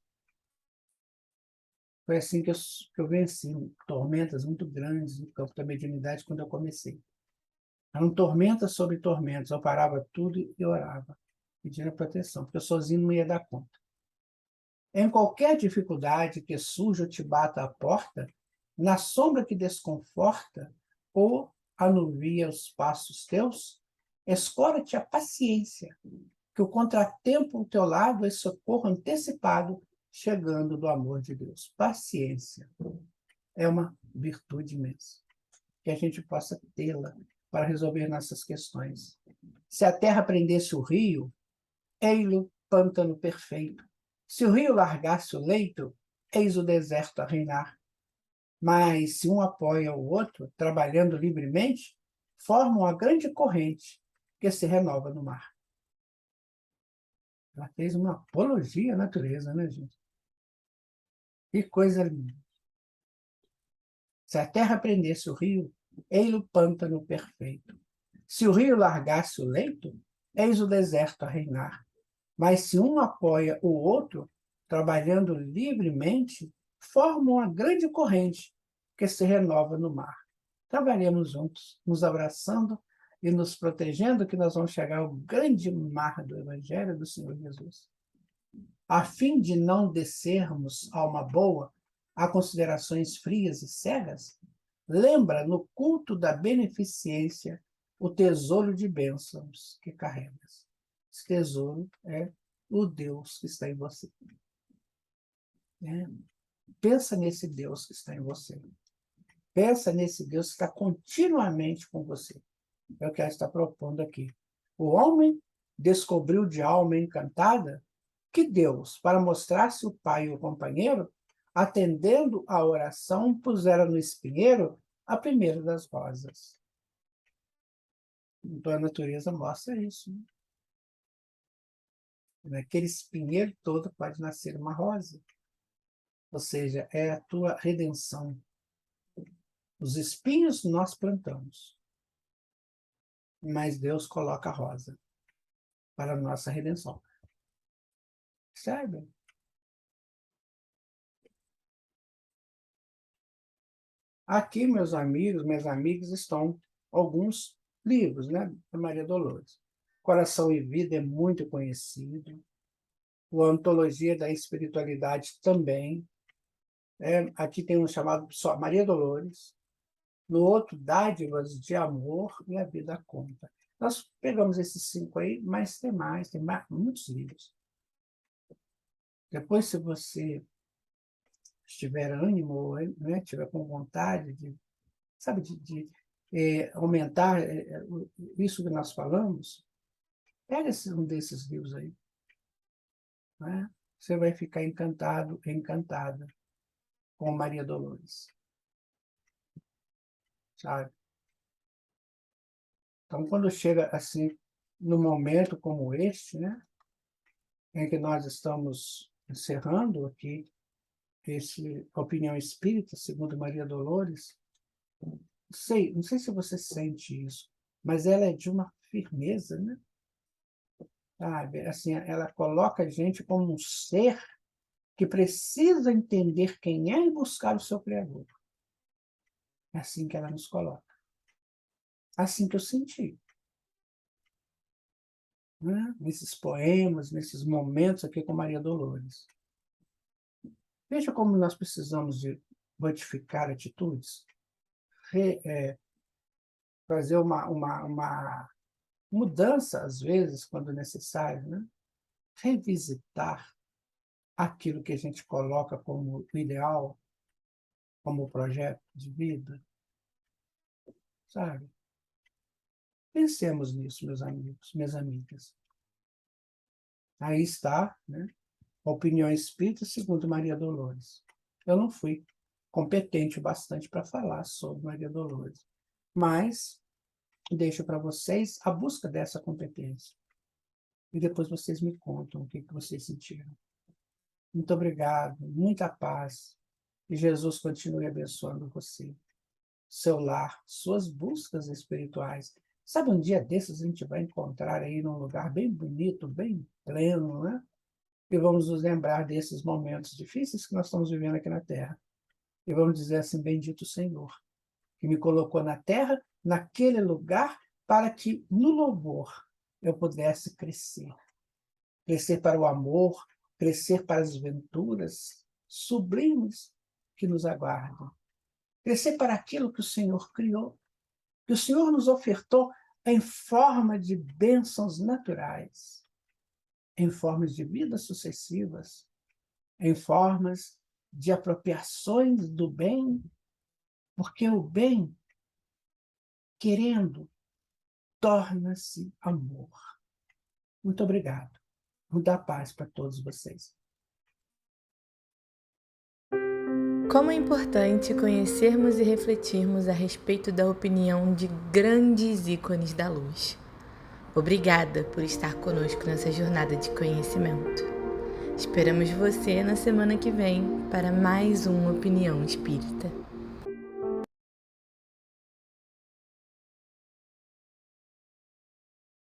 Foi assim que eu venci tormentas muito grandes no campo da mediunidade quando eu comecei. Eram tormentas sobre tormentas. Eu parava tudo e orava, pedindo proteção, porque eu sozinho não ia dar conta. Em qualquer dificuldade que surja ou te bata à porta, na sombra que desconforta ou anuvia os passos teus, escora-te a paciência, que o contratempo ao teu lado é socorro antecipado, chegando do amor de Deus. Paciência é uma virtude imensa, que a gente possa tê-la para resolver nossas questões. Se a terra prendesse o rio, ei-lo pântano perfeito. Se o rio largasse o leito, eis o deserto a reinar. Mas se um apoia o outro, trabalhando livremente, formam uma grande corrente que se renova no mar. Ela fez uma apologia à natureza, né, gente? Que coisa linda. Se a terra prendesse o rio, ei-lo o pântano perfeito. Se o rio largasse o leito, eis o deserto a reinar. Mas se um apoia o outro, trabalhando livremente, formam uma grande corrente que se renova no mar. Trabalhemos juntos, nos abraçando e nos protegendo, que nós vamos chegar ao grande mar do Evangelho do Senhor Jesus. A fim de não descermos a uma boa, a considerações frias e cegas, lembra no culto da beneficência o tesouro de bênçãos que carregas. Esse tesouro é o Deus que está em você. Pensa nesse Deus que está em você. Pensa nesse Deus que está continuamente com você. É o que ela está propondo aqui. O homem descobriu de alma encantada que Deus, para mostrar-se o pai e o companheiro, atendendo à oração, pusera no espinheiro a primeira das rosas. Então a natureza mostra isso. Naquele espinheiro todo pode nascer uma rosa. Ou seja, é a tua redenção. Os espinhos nós plantamos, mas Deus coloca a rosa para a nossa redenção. Sabe? Aqui, meus amigos, minhas amigas, estão alguns livros, né, da Maria Dolores. Coração e Vida é muito conhecido. o Antologia da Espiritualidade também. Aqui tem um chamado só Maria Dolores, no outro Dádivas de Amor e a Vida Conta. Nós pegamos esses 5 aí, mas tem muitos livros. Depois, se você tiver ânimo, né, tiver com vontade de, sabe, aumentar isso que nós falamos, pega um desses livros aí, né? Você vai ficar encantado, encantada com Maria Dolores, sabe? Então, quando chega assim, num momento como este, né, em que nós estamos encerrando aqui esse Opinião Espírita, segundo Maria Dolores, não sei se você sente isso, mas ela é de uma firmeza, né? Sabe? Assim, ela coloca a gente como um ser que precisa entender quem é e buscar o seu Criador. É assim que ela nos coloca. Assim que eu senti. Né? Nesses poemas, nesses momentos aqui com Maria Dolores. Veja como nós precisamos de modificar atitudes, fazer uma mudança, às vezes, quando necessário, né? Revisitar aquilo que a gente coloca como ideal, como projeto de vida, sabe? Pensemos nisso, meus amigos, minhas amigas. Aí está, né? A Opinião Espírita segundo Maria Dolores. Eu não fui competente bastante para falar sobre Maria Dolores, mas deixo para vocês a busca dessa competência. E depois vocês me contam o que vocês sentiram. Muito obrigado, muita paz. E Jesus continue abençoando você, seu lar, suas buscas espirituais. Sabe, um dia desses a gente vai encontrar aí num lugar bem bonito, bem pleno, né? E vamos nos lembrar desses momentos difíceis que nós estamos vivendo aqui na Terra. E vamos dizer assim, bendito Senhor, que me colocou na Terra, naquele lugar, para que no louvor eu pudesse crescer. Crescer para o amor, crescer para as venturas sublimes que nos aguardam. Crescer para aquilo que o Senhor criou, que o Senhor nos ofertou em forma de bênçãos naturais, em formas de vidas sucessivas, em formas de apropriações do bem, porque o bem, querendo, torna-se amor. Muito obrigado. Muita paz para todos vocês. Como é importante conhecermos e refletirmos a respeito da opinião de grandes ícones da luz. Obrigada por estar conosco nessa jornada de conhecimento. Esperamos você na semana que vem para mais uma Opinião Espírita.